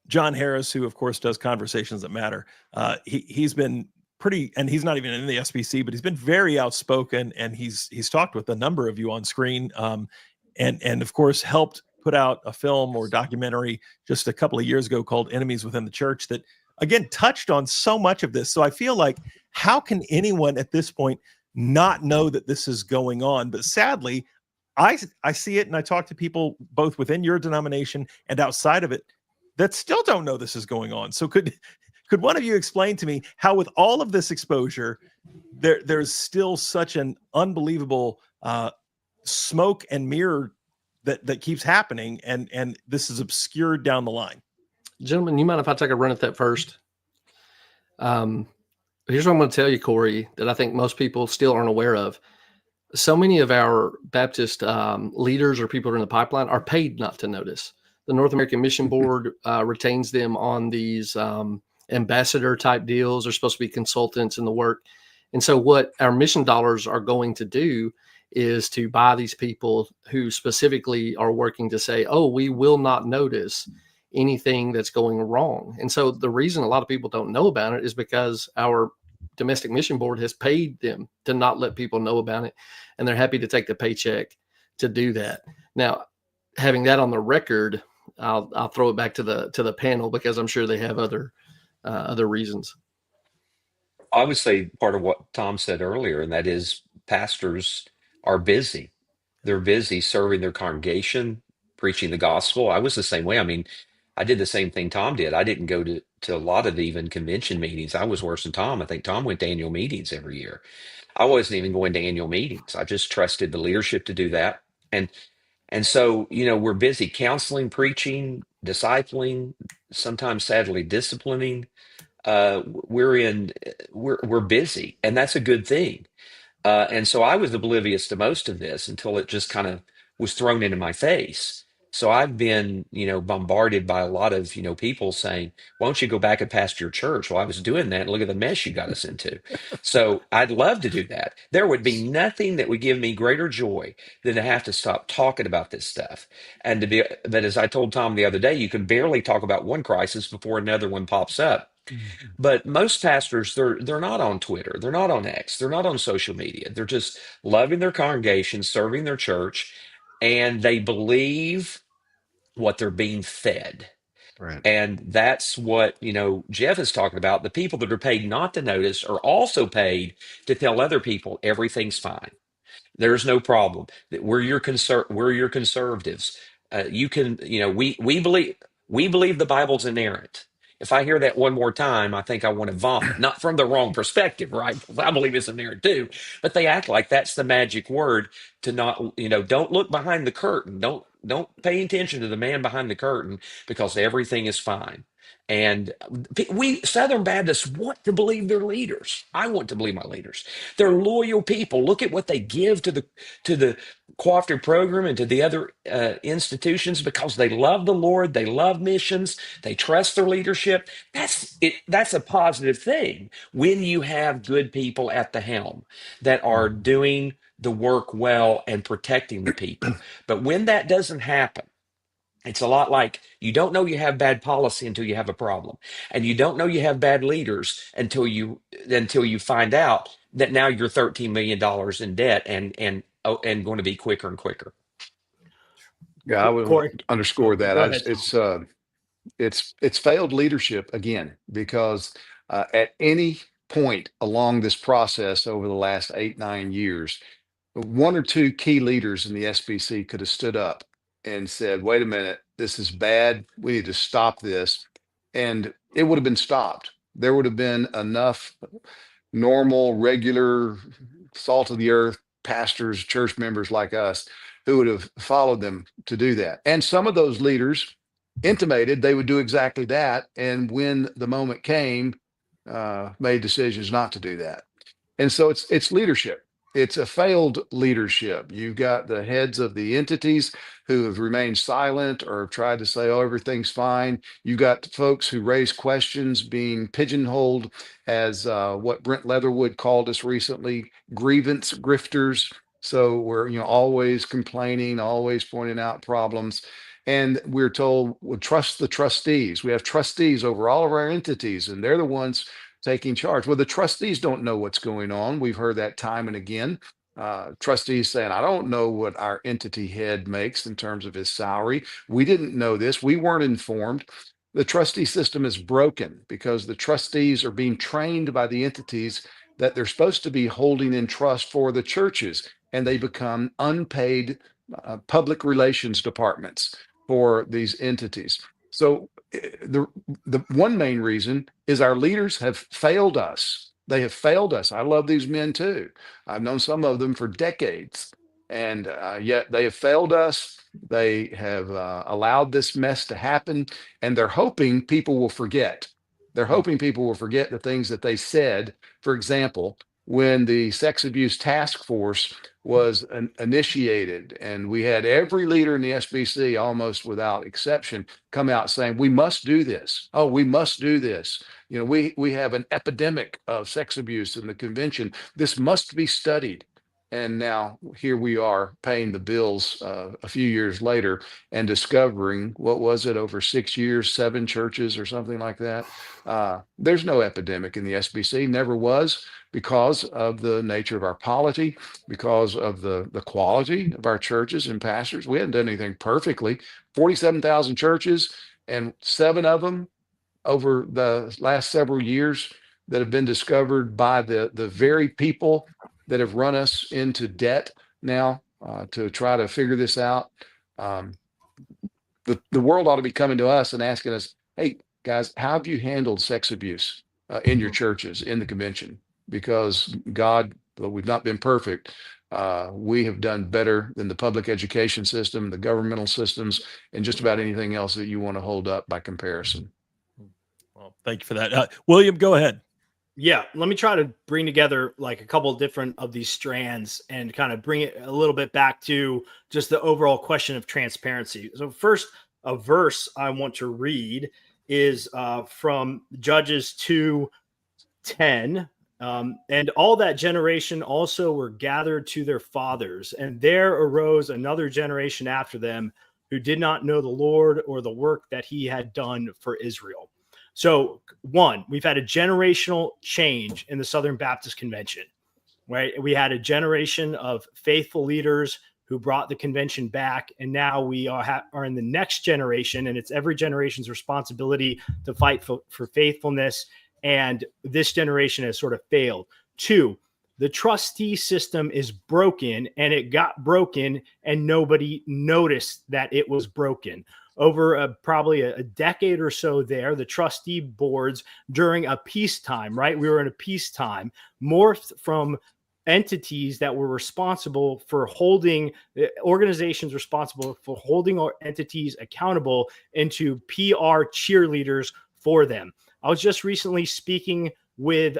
John Harris, who of course does Conversations That Matter, he's been pretty, and he's not even in the SBC, but he's been very outspoken, and he's talked with a number of you on screen, and of course helped put out a film or documentary just a couple of years ago called Enemies Within the Church that again touched on so much of this. So I feel like, how can anyone at this point not know that this is going on? But sadly, I see it, and I talk to people both within your denomination and outside of it that still don't know this is going on. So could one of you explain to me how, with all of this exposure, there's still such an unbelievable smoke and mirror that keeps happening, and this is obscured down the line? Gentlemen, you mind if I take a run at that first? Here's what I'm going to tell you, Corey, that I think most people still aren't aware of. So many of our Baptist leaders or people who are in the pipeline are paid not to notice. The North American Mission Board retains them on these ambassador type deals. They're supposed to be consultants in the work. And so what our mission dollars are going to do is to buy these people who specifically are working to say, oh, we will not notice anything that's going wrong. And so the reason a lot of people don't know about it is because our domestic mission board has paid them to not let people know about it. And they're happy to take the paycheck to do that. Now, having that on the record, I'll throw it back to the panel, because I'm sure they have other reasons. I would say part of what Tom said earlier, and that is pastors are busy. They're busy serving their congregation, preaching the gospel. I was the same way. I mean, I did the same thing Tom did. I didn't go to a lot of even convention meetings. I was worse than Tom. I think Tom went to annual meetings every year. I wasn't even going to annual meetings. I just trusted the leadership to do that. And so, we're busy counseling, preaching, discipling, sometimes sadly disciplining. We're busy, and that's a good thing. And so I was oblivious to most of this until it just kind of was thrown into my face. So I've been, bombarded by a lot of, people saying, why don't you go back and pastor your church? Well, I was doing that, and look at the mess you got us into. So I'd love to do that. There would be nothing that would give me greater joy than to have to stop talking about this stuff. But as I told Tom the other day, you can barely talk about one crisis before another one pops up. But most pastors, they're not on Twitter, they're not on X, they're not on social media. They're just loving their congregation, serving their church, and they believe what they're being fed. Right. And that's what, Jeff is talking about. The people that are paid not to notice are also paid to tell other people everything's fine. There's no problem. That we're your conservatives. You can, we believe the Bible's inerrant. If I hear that one more time, I think I want to vomit. Not from the wrong perspective, right? I believe it's inerrant too. But they act like that's the magic word to not, don't look behind the curtain. Don't pay attention to the man behind the curtain, because everything is fine. And we Southern Baptists want to believe their leaders. I want to believe my leaders. They're loyal people. Look at what they give to the cooperative program and to the other institutions, because they love the Lord. They love missions. They trust their leadership. That's it. That's a positive thing when you have good people at the helm that are doing the work well and protecting the people. But when that doesn't happen, it's a lot like you don't know you have bad policy until you have a problem, and you don't know you have bad leaders until you find out that now you're $13 million in debt and going to be quicker and quicker. Yeah, I would Corey, underscore that. go ahead. It's failed leadership again, because at any point along this process over the last 8-9 years, one or two key leaders in the SBC could have stood up and said, wait a minute, this is bad. We need to stop this. And it would have been stopped. There would have been enough normal, regular, salt of the earth pastors, church members like us who would have followed them to do that. And some of those leaders intimated they would do exactly that. And when the moment came, made decisions not to do that. And so it's leadership. It's a failed leadership. You've got the heads of the entities who have remained silent or tried to say, oh, everything's fine. You've got folks who raise questions being pigeonholed as what Brent Leatherwood called us recently, grievance grifters. So we're always complaining, always pointing out problems. And we're told, well, trust the trustees. We have trustees over all of our entities, and they're the ones taking charge. Well, the trustees don't know what's going on. We've heard that time and again. Trustees saying, I don't know what our entity head makes in terms of his salary. We didn't know this. We weren't informed. The trustee system is broken because the trustees are being trained by the entities that they're supposed to be holding in trust for the churches, and they become unpaid public relations departments for these entities. So the one main reason is our leaders have failed us. They have failed us. I love these men too. I've known some of them for decades, and yet they have failed us. They have allowed this mess to happen, and they're hoping people will forget. They're hoping people will forget the things that they said. For example, when the sex abuse task force was initiated, and we had every leader in the SBC, almost without exception, come out saying, we must do this. Oh, we must do this. We have an epidemic of sex abuse in the convention. This must be studied. And now here we are paying the bills a few years later and discovering, what was it, over 6 years, 7 churches or something like that. There's no epidemic in the SBC, never was, because of the nature of our polity, because of the quality of our churches and pastors. We hadn't done anything perfectly. 47,000 churches, and 7 of them over the last several years that have been discovered by the very people that have run us into debt now to try to figure this out. The world ought to be coming to us and asking us, hey, guys, how have you handled sex abuse in your churches, in the convention? Because God, though we've not been perfect, we have done better than the public education system, the governmental systems, and just about anything else that you want to hold up by comparison. Well, thank you for that. William, go ahead. Yeah, let me try to bring together like a couple of different of these strands and kind of bring it a little bit back to just the overall question of transparency. So first, a verse I want to read is from Judges 2:10. And all that generation also were gathered to their fathers, and there arose another generation after them who did not know the Lord or the work that he had done for Israel. So one, we've had a generational change in the Southern Baptist Convention, right? We had a generation of faithful leaders who brought the convention back. And now we are in the next generation, and it's every generation's responsibility to fight for faithfulness. And this generation has sort of failed. 2, the trustee system is broken, and it got broken and nobody noticed that it was broken. Over probably a decade or so there, the trustee boards during a peacetime, right? We were in a peacetime, morphed from entities that were responsible for holding organizations responsible for holding our entities accountable into PR cheerleaders for them. I was just recently speaking with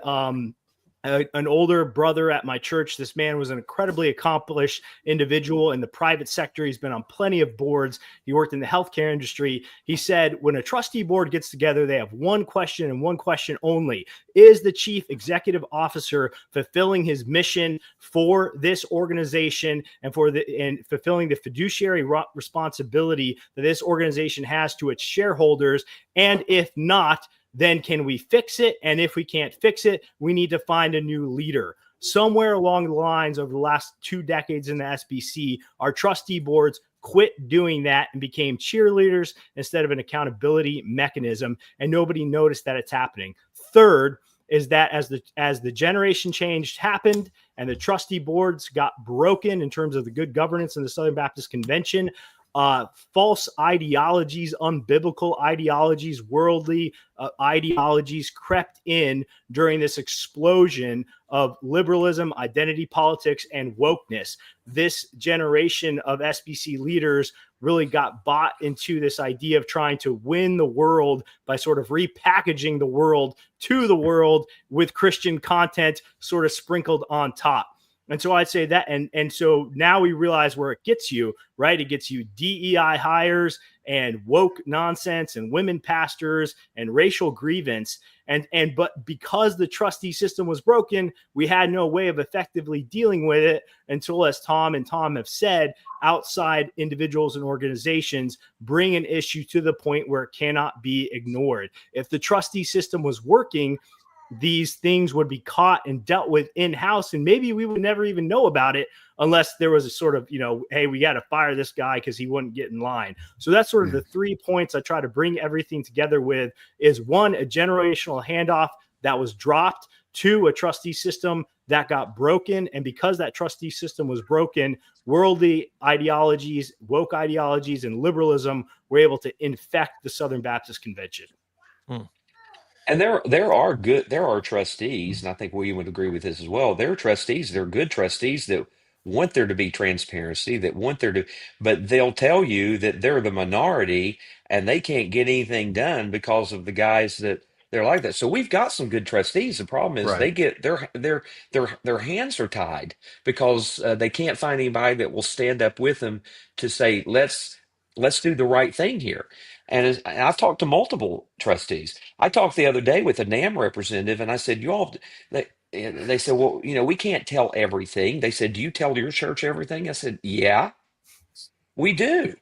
an older brother at my church. This man was an incredibly accomplished individual in the private sector. He's been on plenty of boards. He worked in the healthcare industry. He said, when a trustee board gets together, they have one question and one question only. Is the chief executive officer fulfilling his mission for this organization and fulfilling the fiduciary responsibility that this organization has to its shareholders? And if not, then can we fix it? And if we can't fix it, we need to find a new leader. Somewhere along the lines over the last 2 decades in the SBC, our trustee boards quit doing that and became cheerleaders instead of an accountability mechanism. And nobody noticed that it's happening. Third is that as the generation change happened and the trustee boards got broken in terms of the good governance in the Southern Baptist Convention, false ideologies, unbiblical ideologies, worldly ideologies crept in during this explosion of liberalism, identity politics, and wokeness. This generation of SBC leaders really got bought into this idea of trying to win the world by sort of repackaging the world to the world with Christian content sort of sprinkled on top. And so I'd say that, and so now we realize where it gets you, right? It gets you DEI hires and woke nonsense and women pastors and racial grievance. But because the trustee system was broken, we had no way of effectively dealing with it until, as Tom have said, outside individuals and organizations bring an issue to the point where it cannot be ignored. If the trustee system was working, these things would be caught and dealt with in-house, and maybe we would never even know about it unless there was a sort of, hey, we got to fire this guy because he wouldn't get in line. So that's sort of the 3 points I try to bring everything together with is 1, a generational handoff that was dropped, 2, a trustee system that got broken. And because that trustee system was broken, worldly ideologies, woke ideologies, and liberalism were able to infect the Southern Baptist Convention. And there are trustees, and I think William would agree with this as well. There are trustees, they're good trustees that want there to be transparency, but they'll tell you that they're the minority and they can't get anything done because of the guys that they're like that. So we've got some good trustees. The problem is they get their hands are tied because they can't find anybody that will stand up with them to say, let's do the right thing here. And I've talked to multiple trustees. I talked the other day with a NAM representative, and I said, they said, well, we can't tell everything. They said, do you tell your church everything? I said, yeah, we do.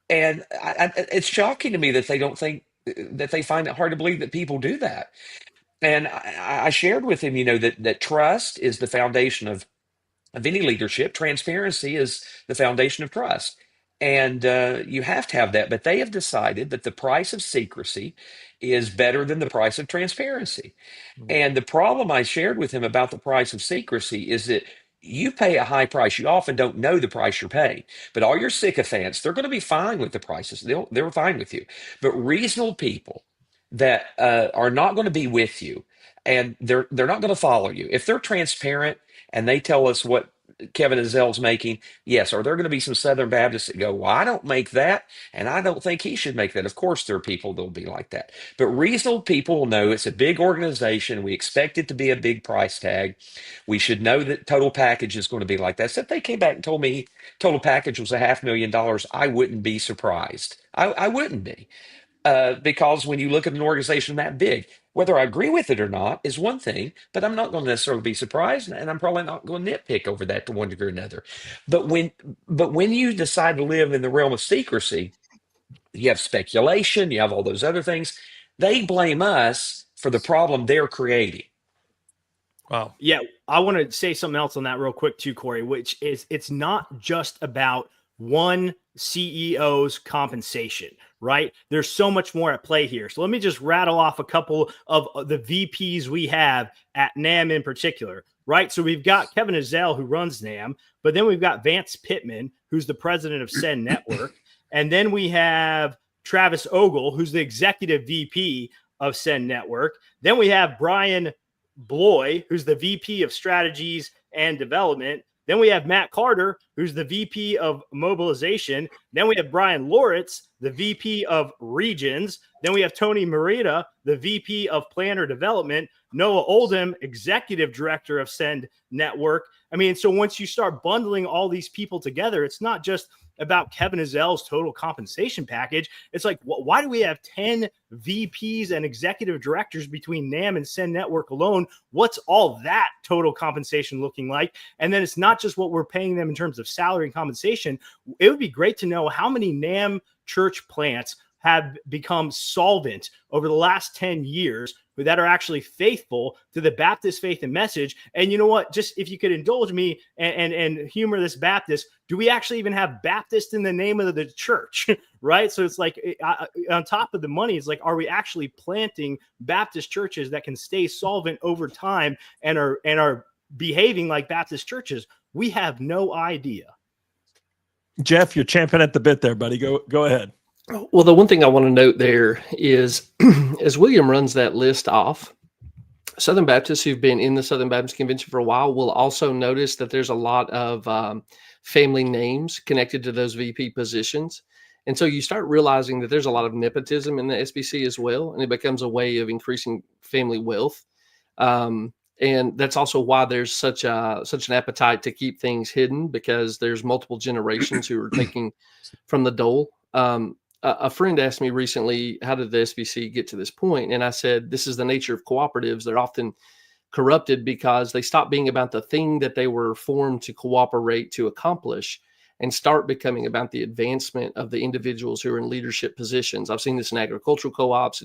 And it's shocking to me that they don't think that they find it hard to believe that people do that. And I shared with him, that trust is the foundation of any leadership. Transparency is the foundation of trust. And you have to have that. But they have decided that the price of secrecy is better than the price of transparency. And the problem I shared with him about the price of secrecy is that you pay a high price. You often don't know the price you're paying. But all your sycophants, they're going to be fine with the prices. They're fine with you. But reasonable people that are not going to be with you, and they're not going to follow you. If they're transparent and they tell us what Kevin Ezell's making, yes. Are there going to be some Southern Baptists that go, well, I don't make that, and I don't think he should make that? Of course, there are people that will be like that. But reasonable people will know it's a big organization. We expect it to be a big price tag. We should know that total package is going to be like that. So if they came back and told me total package was $500,000, I wouldn't be surprised. I wouldn't be. Because when you look at an organization that big, whether I agree with it or not is one thing, but I'm not going to necessarily be surprised, and I'm probably not going to nitpick over that to one degree or another. But when you decide to live in the realm of secrecy, you have speculation, you have all those other things. They blame us for the problem they're creating. Wow. Yeah, I want to say something else on that real quick too, Corey, which is it's not just about one CEO's compensation, right? There's so much more at play here. So let me just rattle off a couple of the VPs we have at NAM in particular, right? So we've got Kevin Ezell, who runs NAM, but then we've got Vance Pittman, who's the president of Send Network. And then we have Travis Ogle, who's the executive VP of Send Network. Then we have Brian Bloy, who's the VP of Strategies and Development. Then we have Matt Carter, who's the VP of mobilization. Then we have Brian Loritz, the VP of regions. Then we have Tony Merida, the VP of planner development. Noah Oldham, executive director of Send Network. I mean, so once you start bundling all these people together, it's not just about Kevin Ezel's total compensation package. It's like, why do we have 10 VPs and executive directors between NAM and Send Network alone? What's all that total compensation looking like? And then it's not just what we're paying them in terms of salary and compensation. It would be great to know how many NAM church plants have become solvent over the last 10 years that are actually faithful to the Baptist faith and message. And you know what? Just if you could indulge me and humor this Baptist, do we actually even have Baptist in the name of the church? Right? So it's like on top of the money, it's like, are we actually planting Baptist churches that can stay solvent over time and are behaving like Baptist churches? We have no idea. Jeff, you're champing at the bit there, buddy. Go ahead. Well, the one thing I want to note there is as William runs that list off, Southern Baptists who've been in the Southern Baptist Convention for a while will also notice that there's a lot of family names connected to those VP positions. And so you start realizing that there's a lot of nepotism in the SBC as well, and it becomes a way of increasing family wealth. And that's also why there's such an appetite to keep things hidden, because there's multiple generations who are taking from the dole. A friend asked me recently, how did the SBC get to this point? And I said, this is the nature of cooperatives. They're often corrupted because they stop being about the thing that they were formed to cooperate to accomplish and start becoming about the advancement of the individuals who are in leadership positions. I've seen this in agricultural co-ops.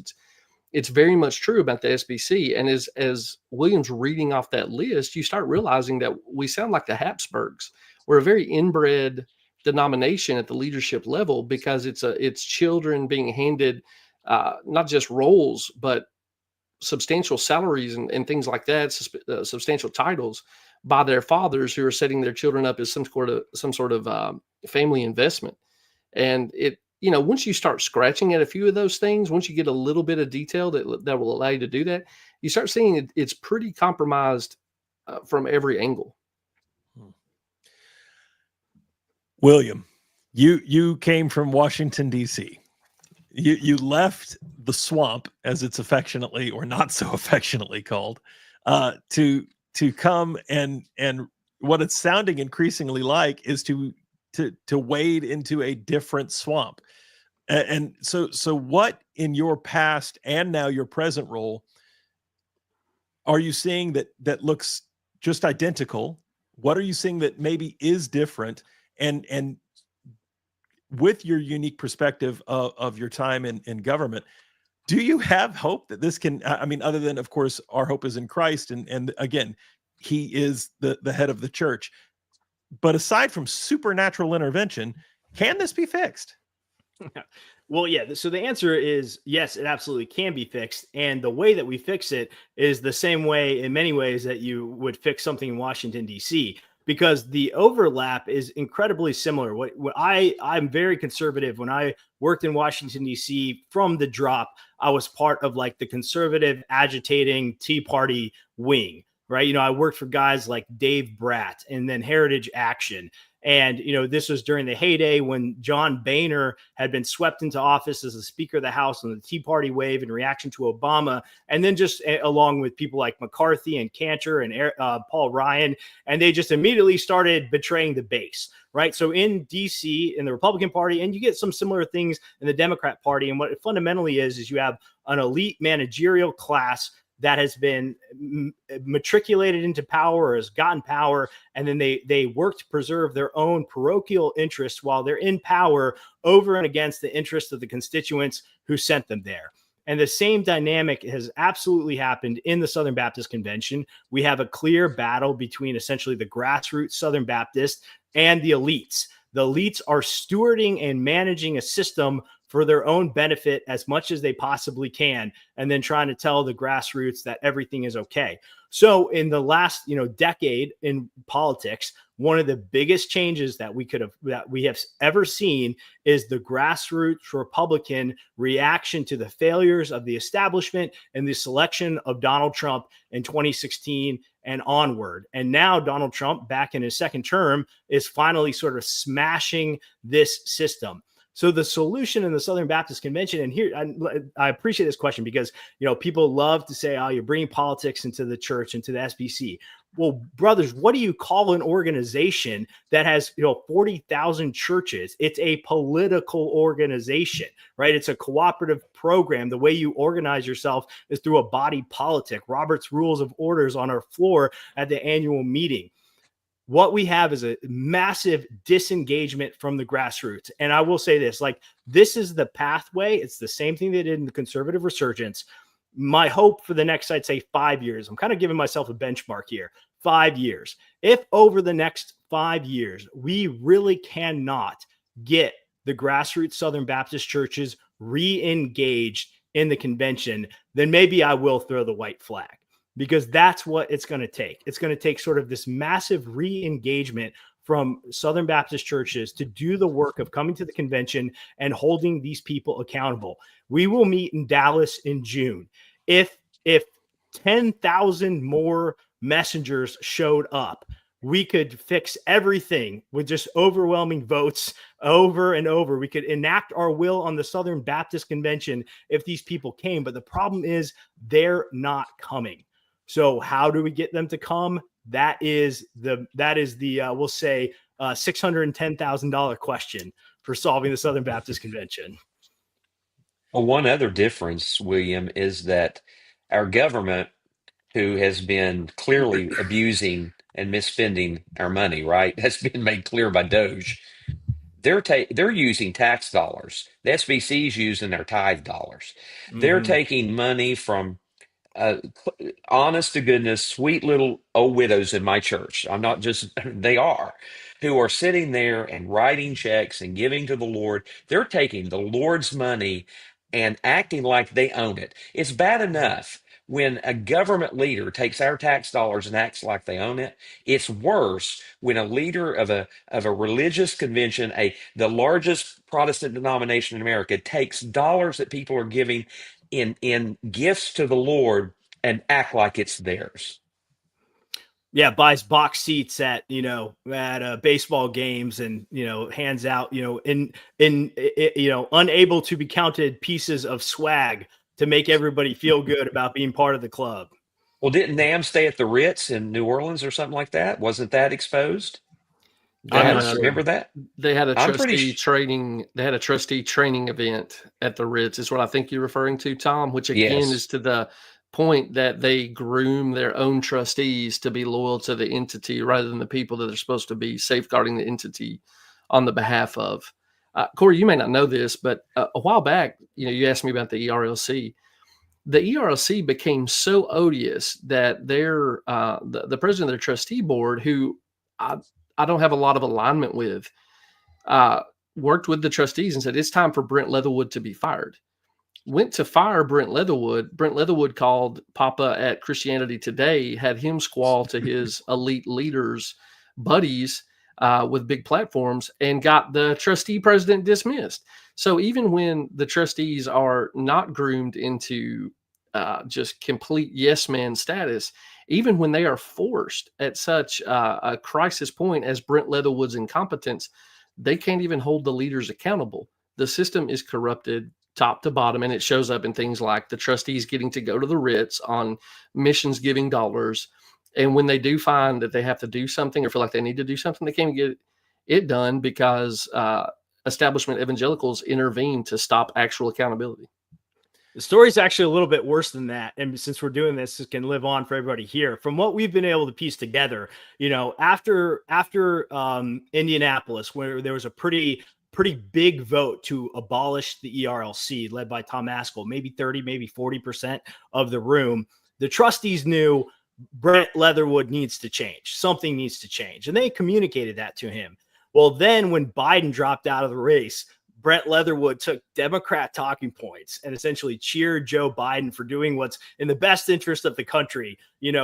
It's very much true about the SBC. And as William's reading off that list, you start realizing that we sound like the Habsburgs. We're a very inbred denomination at the leadership level, because it's children being handed not just roles, but substantial salaries and things like that, substantial titles by their fathers, who are setting their children up as some sort of family investment. And once you start scratching at a few of those things, once you get a little bit of detail that will allow you to do that, you start seeing it's pretty compromised from every angle. William, you came from Washington, D.C. You left the swamp, as it's affectionately or not so affectionately called, to come and what it's sounding increasingly like is to wade into a different swamp. And so what in your past and now your present role are you seeing that looks just identical? What are you seeing that maybe is different? And with your unique perspective of your time in government, do you have hope that this can, I mean, other than, of course, our hope is in Christ, and again, he is the head of the church. But aside from supernatural intervention, can this be fixed? Well, yeah. So the answer is yes, it absolutely can be fixed. And the way that we fix it is the same way in many ways that you would fix something in Washington, D.C., because the overlap is incredibly similar. I'm very conservative. When I worked in Washington, D.C., from the drop, I was part of like the conservative agitating Tea Party wing, right? I worked for guys like Dave Bratt and then Heritage Action. And, this was during the heyday when John Boehner had been swept into office as the Speaker of the House on the Tea Party wave in reaction to Obama. And then just along with people like McCarthy and Cantor and Paul Ryan, and they just immediately started betraying the base, right? So in DC, in the Republican Party, and you get some similar things in the Democrat Party. And what it fundamentally is you have an elite managerial class that has been matriculated into power or has gotten power, and then they work to preserve their own parochial interests while they're in power over and against the interests of the constituents who sent them there. And the same dynamic has absolutely happened in the Southern Baptist Convention. We have a clear battle between essentially the grassroots Southern Baptist and the elites. The elites are stewarding and managing a system for their own benefit as much as they possibly can, and then trying to tell the grassroots that everything is okay. So in the last, decade in politics, one of the biggest changes that we have ever seen is the grassroots Republican reaction to the failures of the establishment and the selection of Donald Trump in 2016 and onward. And now Donald Trump, back in his second term, is finally sort of smashing this system. So the solution in the Southern Baptist Convention, and here I appreciate this question because, people love to say, oh, you're bringing politics into the church, into the SBC. Well, brothers, what do you call an organization that has, 40,000 churches? It's a political organization, right? It's a cooperative program. The way you organize yourself is through a body politic. Robert's Rules of Orders on our floor at the annual meeting. What we have is a massive disengagement from the grassroots. And I will say this, this is the pathway. It's the same thing they did in the conservative resurgence. My hope for the next, I'd say 5 years, I'm kind of giving myself a benchmark here, 5 years. If over the next 5 years, we really cannot get the grassroots Southern Baptist churches re-engaged in the convention, then maybe I will throw the white flag. Because that's what it's going to take. It's going to take sort of this massive re-engagement from Southern Baptist churches to do the work of coming to the convention and holding these people accountable. We will meet in Dallas in June. If 10,000 more messengers showed up, we could fix everything with just overwhelming votes over and over. We could enact our will on the Southern Baptist Convention if these people came. But the problem is they're not coming. So how do we get them to come? That is the we'll say $610,000 question for solving the Southern Baptist Convention. Well, one other difference, William, is that our government, who has been clearly abusing and misspending our money, right? That's been made clear by Doge. They're using tax dollars. The SBC is using their tithe dollars. They're taking money from honest to goodness, sweet little old widows in my church. I'm not just, they are, who are sitting there and writing checks and giving to the Lord. They're taking the Lord's money and acting like they own it. It's bad enough when a government leader takes our tax dollars and acts like they own it. It's worse when a leader of a religious convention, the largest Protestant denomination in America, takes dollars that people are giving in gifts to the Lord and act like it's theirs. Yeah, buys box seats at baseball games and hands out unable to be counted pieces of swag to make everybody feel good about being part of the club. Well, didn't NAM stay at the Ritz in New Orleans or something like that? Wasn't that exposed? Remember that? They had a trustee training. They had a trustee training event at the Ritz. Is what I think you're referring to, Tom. Which again is to the point that they groom their own trustees to be loyal to the entity rather than the people that are supposed to be safeguarding the entity on the behalf of. Corey, you may not know this, but a while back, you asked me about the ERLC. The ERLC became so odious that their the president of their trustee board, who I don't have a lot of alignment with, worked with the trustees and said, it's time for Brent Leatherwood to be fired. Went to fire Brent Leatherwood. Brent Leatherwood called Papa at Christianity Today, had him squall to his elite leaders, buddies with big platforms, and got the trustee president dismissed. So even when the trustees are not groomed into just complete yes man status, even when they are forced at such a crisis point as Brent Leatherwood's incompetence, they can't even hold the leaders accountable. The system is corrupted top to bottom, and it shows up in things like the trustees getting to go to the Ritz on missions giving dollars. And when they do find that they have to do something or feel like they need to do something, they can't get it done because establishment evangelicals intervene to stop actual accountability. The story's actually a little bit worse than that. And since we're doing this, it can live on for everybody here. From what we've been able to piece together, after Indianapolis, where there was a pretty big vote to abolish the ERLC led by Tom Ascol, maybe 30, maybe 40% of the room, the trustees knew Brent Leatherwood needs to change. Something needs to change. And they communicated that to him. Well, then when Biden dropped out of the race, Brent Leatherwood took Democrat talking points and essentially cheered Joe Biden for doing what's in the best interest of the country,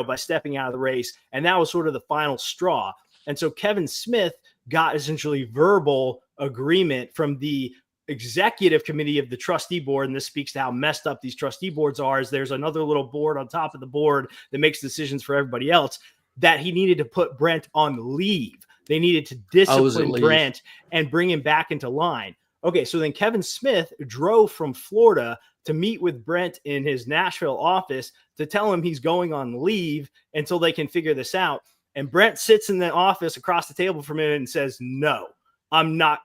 by stepping out of the race. And that was sort of the final straw. And so Kevin Smith got essentially verbal agreement from the executive committee of the trustee board. And this speaks to how messed up these trustee boards are, is there's another little board on top of the board that makes decisions for everybody else, that he needed to put Brent on leave. They needed to discipline Brent and bring him back into line. Okay, so then Kevin Smith drove from Florida to meet with Brent in his Nashville office to tell him he's going on leave until they can figure this out. And Brent sits in the office across the table from him and says, no, I'm not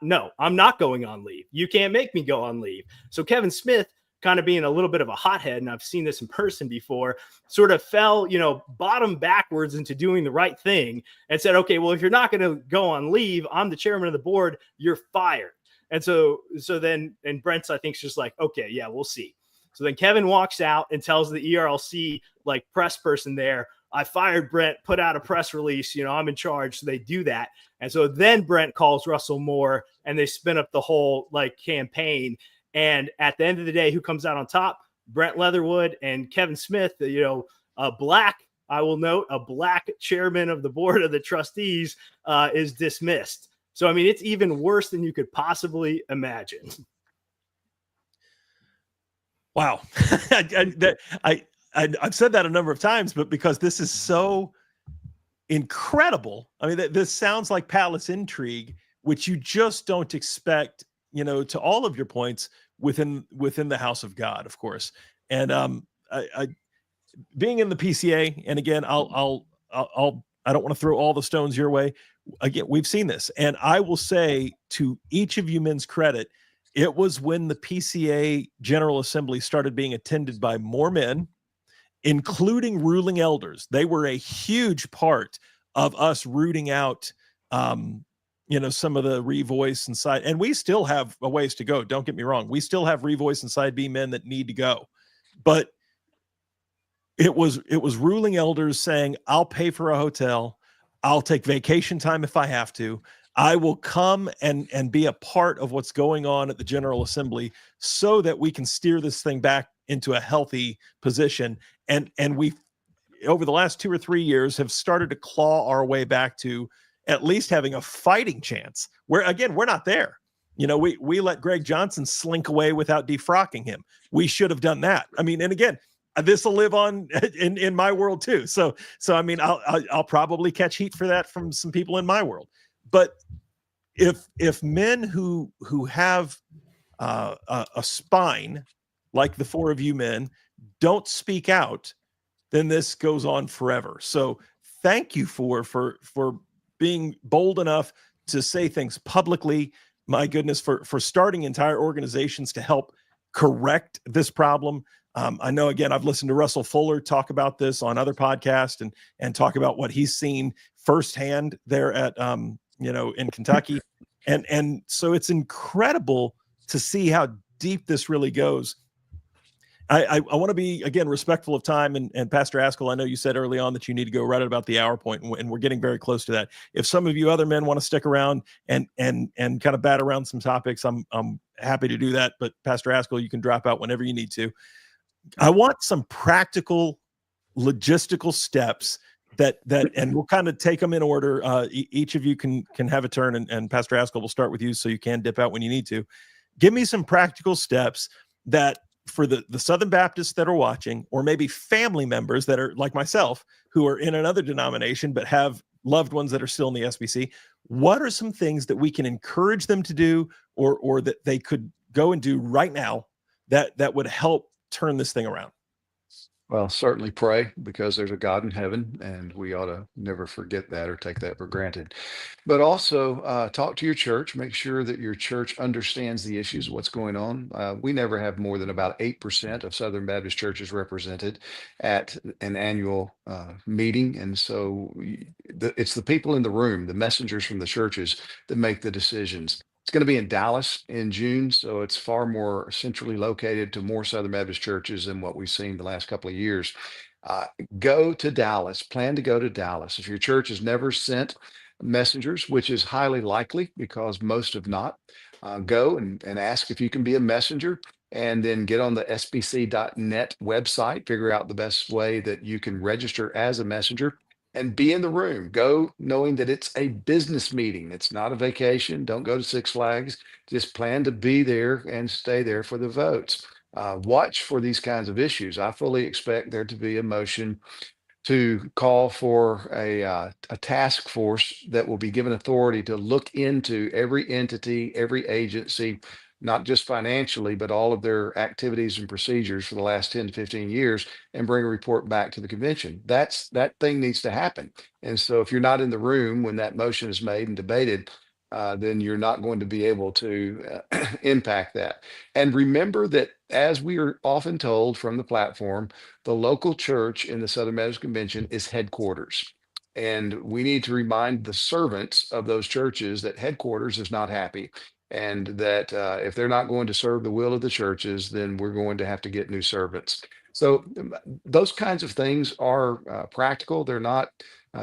going on leave. You can't make me go on leave. So Kevin Smith, kind of being a little bit of a hothead, and I've seen this in person before, sort of fell, bottom backwards into doing the right thing and said, okay, well, if you're not going to go on leave, I'm the chairman of the board, you're fired. And so then Brent's, I think, is just like, okay, yeah, we'll see. So then Kevin walks out and tells the ERLC press person there, I fired Brent, put out a press release, I'm in charge. So they do that. And so then Brent calls Russell Moore and they spin up the whole campaign. And at the end of the day, who comes out on top? Brent Leatherwood and Kevin Smith, a black chairman of the board of the trustees, is dismissed. So, I mean, it's even worse than you could possibly imagine. Wow. I've said that a number of times, but because this is so incredible. I mean, this sounds like palace intrigue, which you just don't expect, to all of your points within the house of God, of course. And I being in the PCA, and again, I don't want to throw all the stones your way. Again, we've seen this, and I will say to each of you men's credit, it was when the PCA General Assembly started being attended by more men, including ruling elders. They were a huge part of us rooting out, some of the revoice and side, and we still have a ways to go. Don't get me wrong. We still have revoice and side B men that need to go, but it was ruling elders saying, I'll pay for a hotel. I'll take vacation time if I have to. I will come and be a part of what's going on at the General Assembly so that we can steer this thing back into a healthy position. And we, over the last 2 or 3 years, have started to claw our way back to at least having a fighting chance. Where, again, we're not there. We let Greg Johnson slink away without defrocking him. We should have done that. I mean, and again, this will live on in my world too. So I mean, I'll probably catch heat for that from some people in my world. But if men who have a spine like the 4 of you men don't speak out, then this goes on forever. So thank you for being bold enough to say things publicly. My goodness, for starting entire organizations to help correct this problem. I know, again, I've listened to Russell Fuller talk about this on other podcasts and talk about what he's seen firsthand there at, in Kentucky. And so it's incredible to see how deep this really goes. I want to be, again, respectful of time. And Pastor Ascol, I know you said early on that you need to go right at about the hour point, and we're getting very close to that. If some of you other men want to stick around and kind of bat around some topics, I'm happy to do that. But Pastor Ascol, you can drop out whenever you need to. I want some practical, logistical steps that and we'll kind of take them in order. Each of you can have a turn, and Pastor Ascol, will start with you so you can dip out when you need to. Give me some practical steps that for the Southern Baptists that are watching, or maybe family members that are like myself, who are in another denomination but have loved ones that are still in the SBC. What are some things that we can encourage them to do, or that they could go and do right now that would help turn this thing around? Well, certainly pray, because there's a God in heaven, and we ought to never forget that or take that for granted. But also talk to your church, make sure that your church understands the issues, what's going on. We never have more than about 8% of Southern Baptist churches represented at an annual meeting. And so it's the people in the room, the messengers from the churches, that make the decisions. It's going to be in Dallas in June, so it's far more centrally located to more Southern Baptist churches than what we've seen the last couple of years. Go to Dallas. Plan to go to Dallas. If your church has never sent messengers, which is highly likely because most have not. Go and ask if you can be a messenger, and then get on the sbc.net website, figure out the best way that you can register as a messenger and be in the room. Go knowing that it's a business meeting. It's not a vacation. Don't go to Six Flags. Just plan to be there and stay there for the votes. Watch for these kinds of issues. I fully expect there to be a motion to call for a task force that will be given authority to look into every entity, every agency, not just financially, but all of their activities and procedures for the last 10 to 15 years, and bring a report back to the convention. That thing needs to happen. And so if you're not in the room when that motion is made and debated, then you're not going to be able to impact that. And remember that, as we are often told from the platform, the local church in the Southern Baptist Convention is headquarters. And we need to remind the servants of those churches that headquarters is not happy. And that if they're not going to serve the will of the churches, then we're going to have to get new servants. So those kinds of things are practical. They're not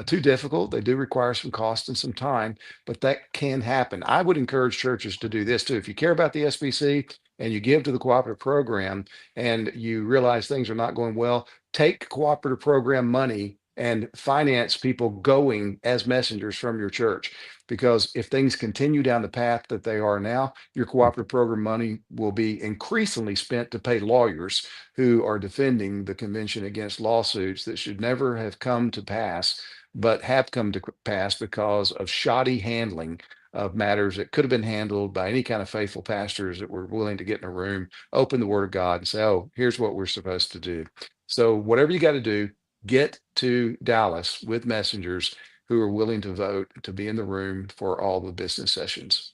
too difficult. They do require some cost and some time, but that can happen. I would encourage churches to do this too. If you care about the SBC and you give to the cooperative program and you realize things are not going well, take cooperative program money and finance people going as messengers from your church. Because if things continue down the path that they are now, your cooperative program money will be increasingly spent to pay lawyers who are defending the convention against lawsuits that should never have come to pass, but have come to pass because of shoddy handling of matters that could have been handled by any kind of faithful pastors that were willing to get in a room, open the word of God and say, oh, here's what we're supposed to do. So whatever you got to do, get to Dallas with messengers who are willing to vote to be in the room for all the business sessions.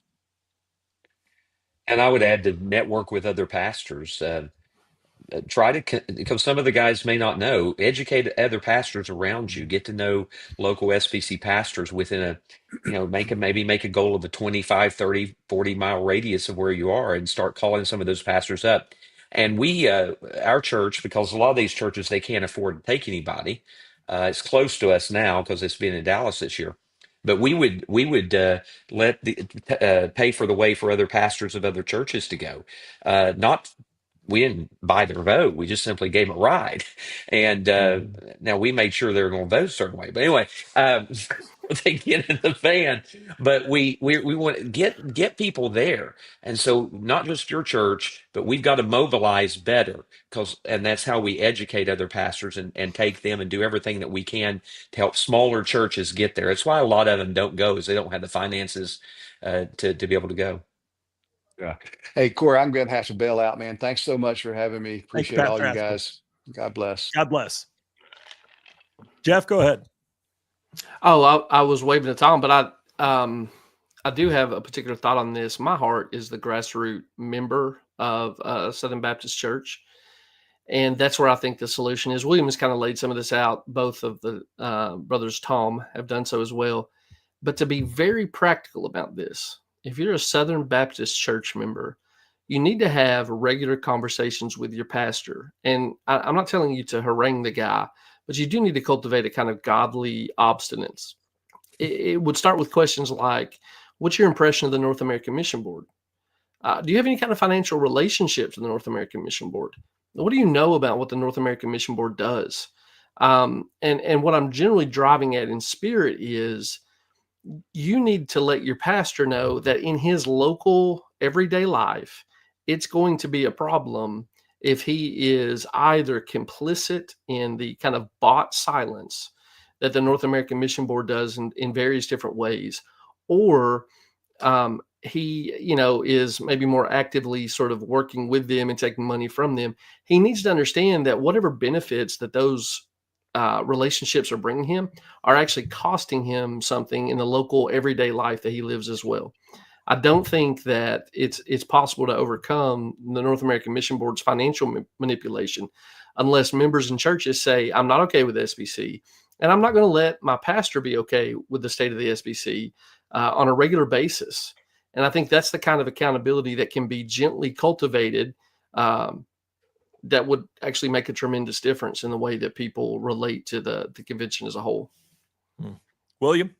And I would add to network with other pastors. Try to, because some of the guys may not know, educate other pastors around you, get to know local SBC pastors within a, maybe make a goal of a 25, 30, 40 mile radius of where you are, and start calling some of those pastors up. And we, our church, because a lot of these churches, they can't afford to take anybody. It's close to us now because it's been in Dallas this year. But we would let pay for the way for other pastors of other churches to go. Not We didn't buy their vote. We just simply gave them a ride. And now we made sure they were going to vote a certain way. But anyway, they get in the van. But we want to get people there. And so not just your church, but we've got to mobilize better, and that's how we educate other pastors and take them and do everything that we can to help smaller churches get there. It's why a lot of them don't go, is they don't have the finances to be able to go. Yeah. Hey, Corey, I'm going to have to bail out, man. Thanks so much for having me. Appreciate Pat, all for you asking. guys. God bless. God bless. Jeff, go ahead. Oh, I was waving at Tom, but I do have a particular thought on this. My heart is the grassroots member of Southern Baptist Church, and that's where I think the solution is. William has kind of laid some of this out. Both of the brothers Tom have done so as well. But to be very practical about this, if you're a Southern Baptist Church member, you need to have regular conversations with your pastor. And I'm not telling you to harangue the guy, but you do need to cultivate a kind of godly obstinance. It would start with questions like, what's your impression of the North American Mission Board? Do you have any kind of financial relationship to the North American Mission Board? What do you know about what the North American Mission Board does? And what I'm generally driving at in spirit is, you need to let your pastor know that in his local everyday life, it's going to be a problem if he is either complicit in the kind of bought silence that the North American Mission Board does in various different ways, or he, is maybe more actively sort of working with them and taking money from them. He needs to understand that whatever benefits that those relationships are bringing him are actually costing him something in the local everyday life that he lives as well. I don't think that it's possible to overcome the North American Mission Board's financial manipulation unless members and churches say, I'm not okay with SBC, and I'm not going to let my pastor be okay with the state of the SBC on a regular basis. And I think that's the kind of accountability that can be gently cultivated, that would actually make a tremendous difference in the way that people relate to the convention as a whole. William?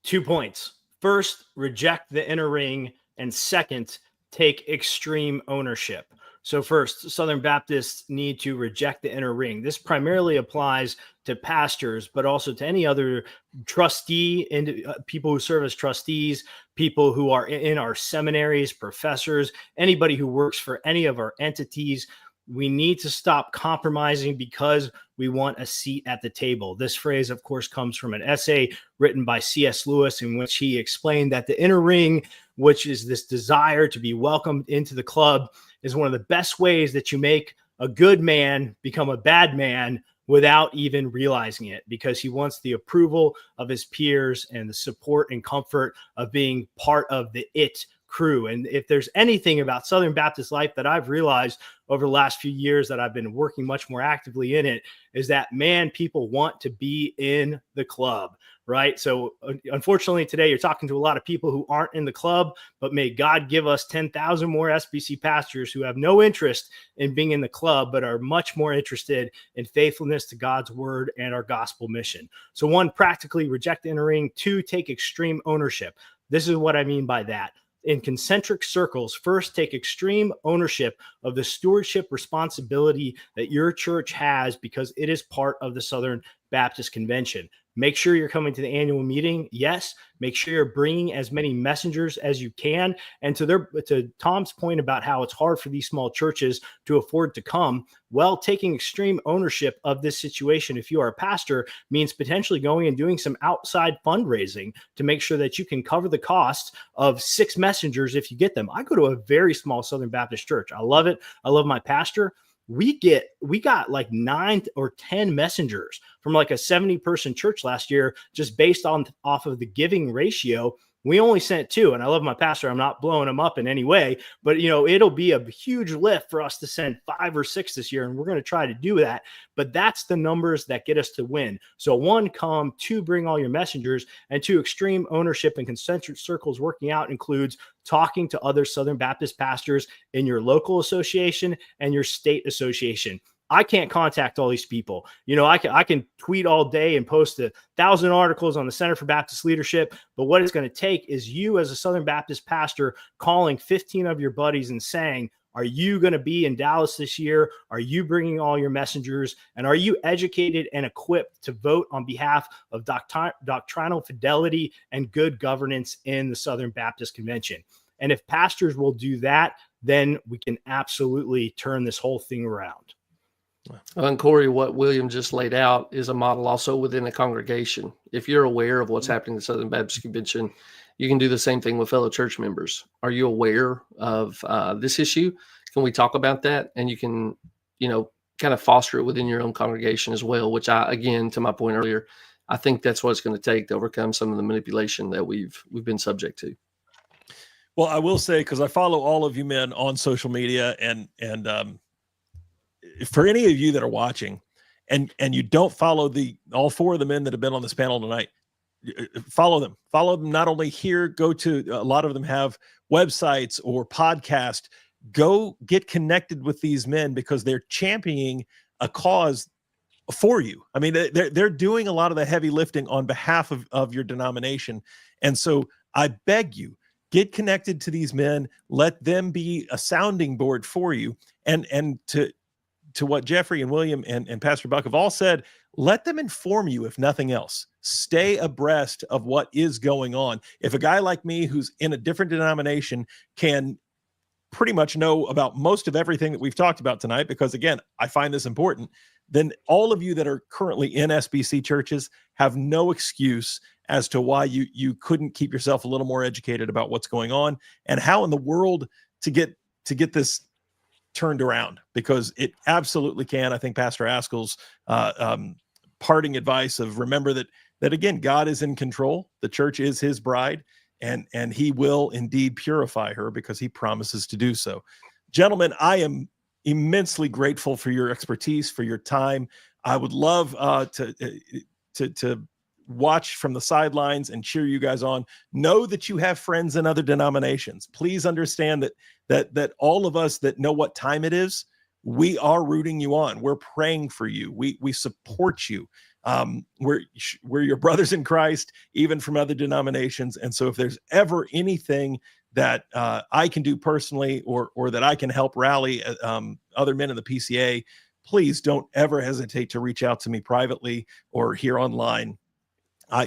2 points. First, reject the inner ring. And second, take extreme ownership. So first, Southern Baptists need to reject the inner ring. This primarily applies to pastors, but also to any other trustee and people who serve as trustees, people who are in our seminaries, professors, anybody who works for any of our entities. We need to stop compromising because we want a seat at the table. This phrase, of course, comes from an essay written by C.S. Lewis, in which he explained that the inner ring, which is this desire to be welcomed into the club, is one of the best ways that you make a good man become a bad man without even realizing it, because he wants the approval of his peers and the support and comfort of being part of the it crew. And if there's anything about Southern Baptist life that I've realized over the last few years that I've been working much more actively in it, is that, man, people want to be in the club, right? So unfortunately today you're talking to a lot of people who aren't in the club, but may God give us 10,000 more SBC pastors who have no interest in being in the club, but are much more interested in faithfulness to God's word and our gospel mission. So 1, practically reject the inner ring. 2, take extreme ownership. This is what I mean by that. In concentric circles, first, take extreme ownership of the stewardship responsibility that your church has, because it is part of the Southern Baptist Convention. Make sure you're coming to the annual meeting. Yes. Make sure you're bringing as many messengers as you can. And to Tom's point about how it's hard for these small churches to afford to come, well, taking extreme ownership of this situation, if you are a pastor, means potentially going and doing some outside fundraising to make sure that you can cover the costs of 6 messengers if you get them. I go to a very small Southern Baptist church. I love it. I love my pastor. We got like 9 or 10 messengers from like a 70-person church last year, just based off of the giving ratio. We only sent 2, and I love my pastor. I'm not blowing him up in any way, but it'll be a huge lift for us to send 5 or 6 this year, and we're going to try to do that. But that's the numbers that get us to win. So 1, come; 2, bring all your messengers; and 2, extreme ownership and concentric circles working out includes talking to other Southern Baptist pastors in your local association and your state association. I can't contact all these people. I can tweet all day and post 1,000 articles on the Center for Baptist Leadership, but what it's going to take is you as a Southern Baptist pastor calling 15 of your buddies and saying, are you going to be in Dallas this year? Are you bringing all your messengers? And are you educated and equipped to vote on behalf of doctrinal fidelity and good governance in the Southern Baptist Convention? And if pastors will do that, then we can absolutely turn this whole thing around. And Corey, what William just laid out is a model also within a congregation. If you're aware of what's happening in the Southern Baptist Convention, you can do the same thing with fellow church members. Are you aware of this issue? Can we talk about that? And you can, kind of foster it within your own congregation as well, which again, to my point earlier, I think that's what it's going to take to overcome some of the manipulation that we've been subject to. Well, I will say, because I follow all of you men on social media, and for any of you that are watching and you don't follow all 4 of the men that have been on this panel tonight, follow them. Not only here, go to, a lot of them have websites or podcasts. Go get connected with these men, because they're championing a cause for you. I mean, they're doing a lot of the heavy lifting on behalf of your denomination. And so I beg you, get connected to these men, let them be a sounding board for you. And to what Jeffrey and William and Pastor Buck have all said, let them inform you, if nothing else. Stay abreast of what is going on. If a guy like me who's in a different denomination can pretty much know about most of everything that we've talked about tonight, because again, I find this important, then all of you that are currently in SBC churches have no excuse as to why you couldn't keep yourself a little more educated about what's going on and how in the world to get this turned around, because it absolutely can. I think Pastor Ascol's parting advice of remember that again, God is in control. The church is his bride, and he will indeed purify her, because he promises to do so. Gentlemen, I am immensely grateful for your expertise, for your time. I would love to watch from the sidelines and cheer you guys on. Know that you have friends in other denominations. Please understand that all of us that know what time it is, we are rooting you on. We're praying for you. We support you. We're your brothers in Christ, even from other denominations. And so if there's ever anything that I can do personally, or that I can help rally other men in the PCA, please don't ever hesitate to reach out to me privately or here online.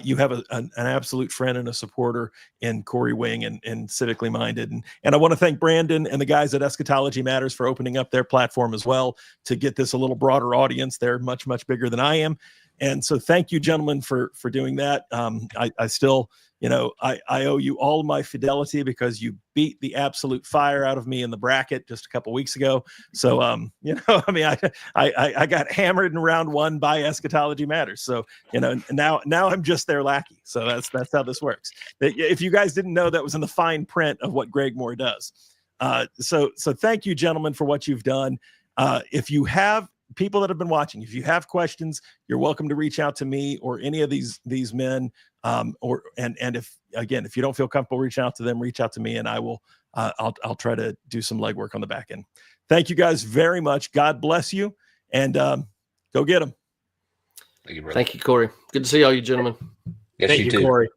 You have an absolute friend and a supporter in Corey Wing and Civically Minded. And I want to thank Brandon and the guys at Eschatology Matters for opening up their platform as well to get this a little broader audience. They're much, much bigger than I am. And so thank you, gentlemen, for doing that. I still, I owe you all my fidelity because you beat the absolute fire out of me in the bracket just a couple weeks ago. So, I got hammered in round one by Eschatology Matters. So, now I'm just their lackey. So that's how this works. If you guys didn't know, that was in the fine print of what Greg Moore does. So thank you, gentlemen, for what you've done. If you have people that have been watching, if you have questions, you're welcome to reach out to me or any of these men. And if you don't feel comfortable reaching out to them, reach out to me, and I will. I'll try to do some legwork on the back end. Thank you guys very much. God bless you, and go get them. Thank you, brother. Thank you, Corey. Good to see all you gentlemen. Yes, Thank you you, too. Corey.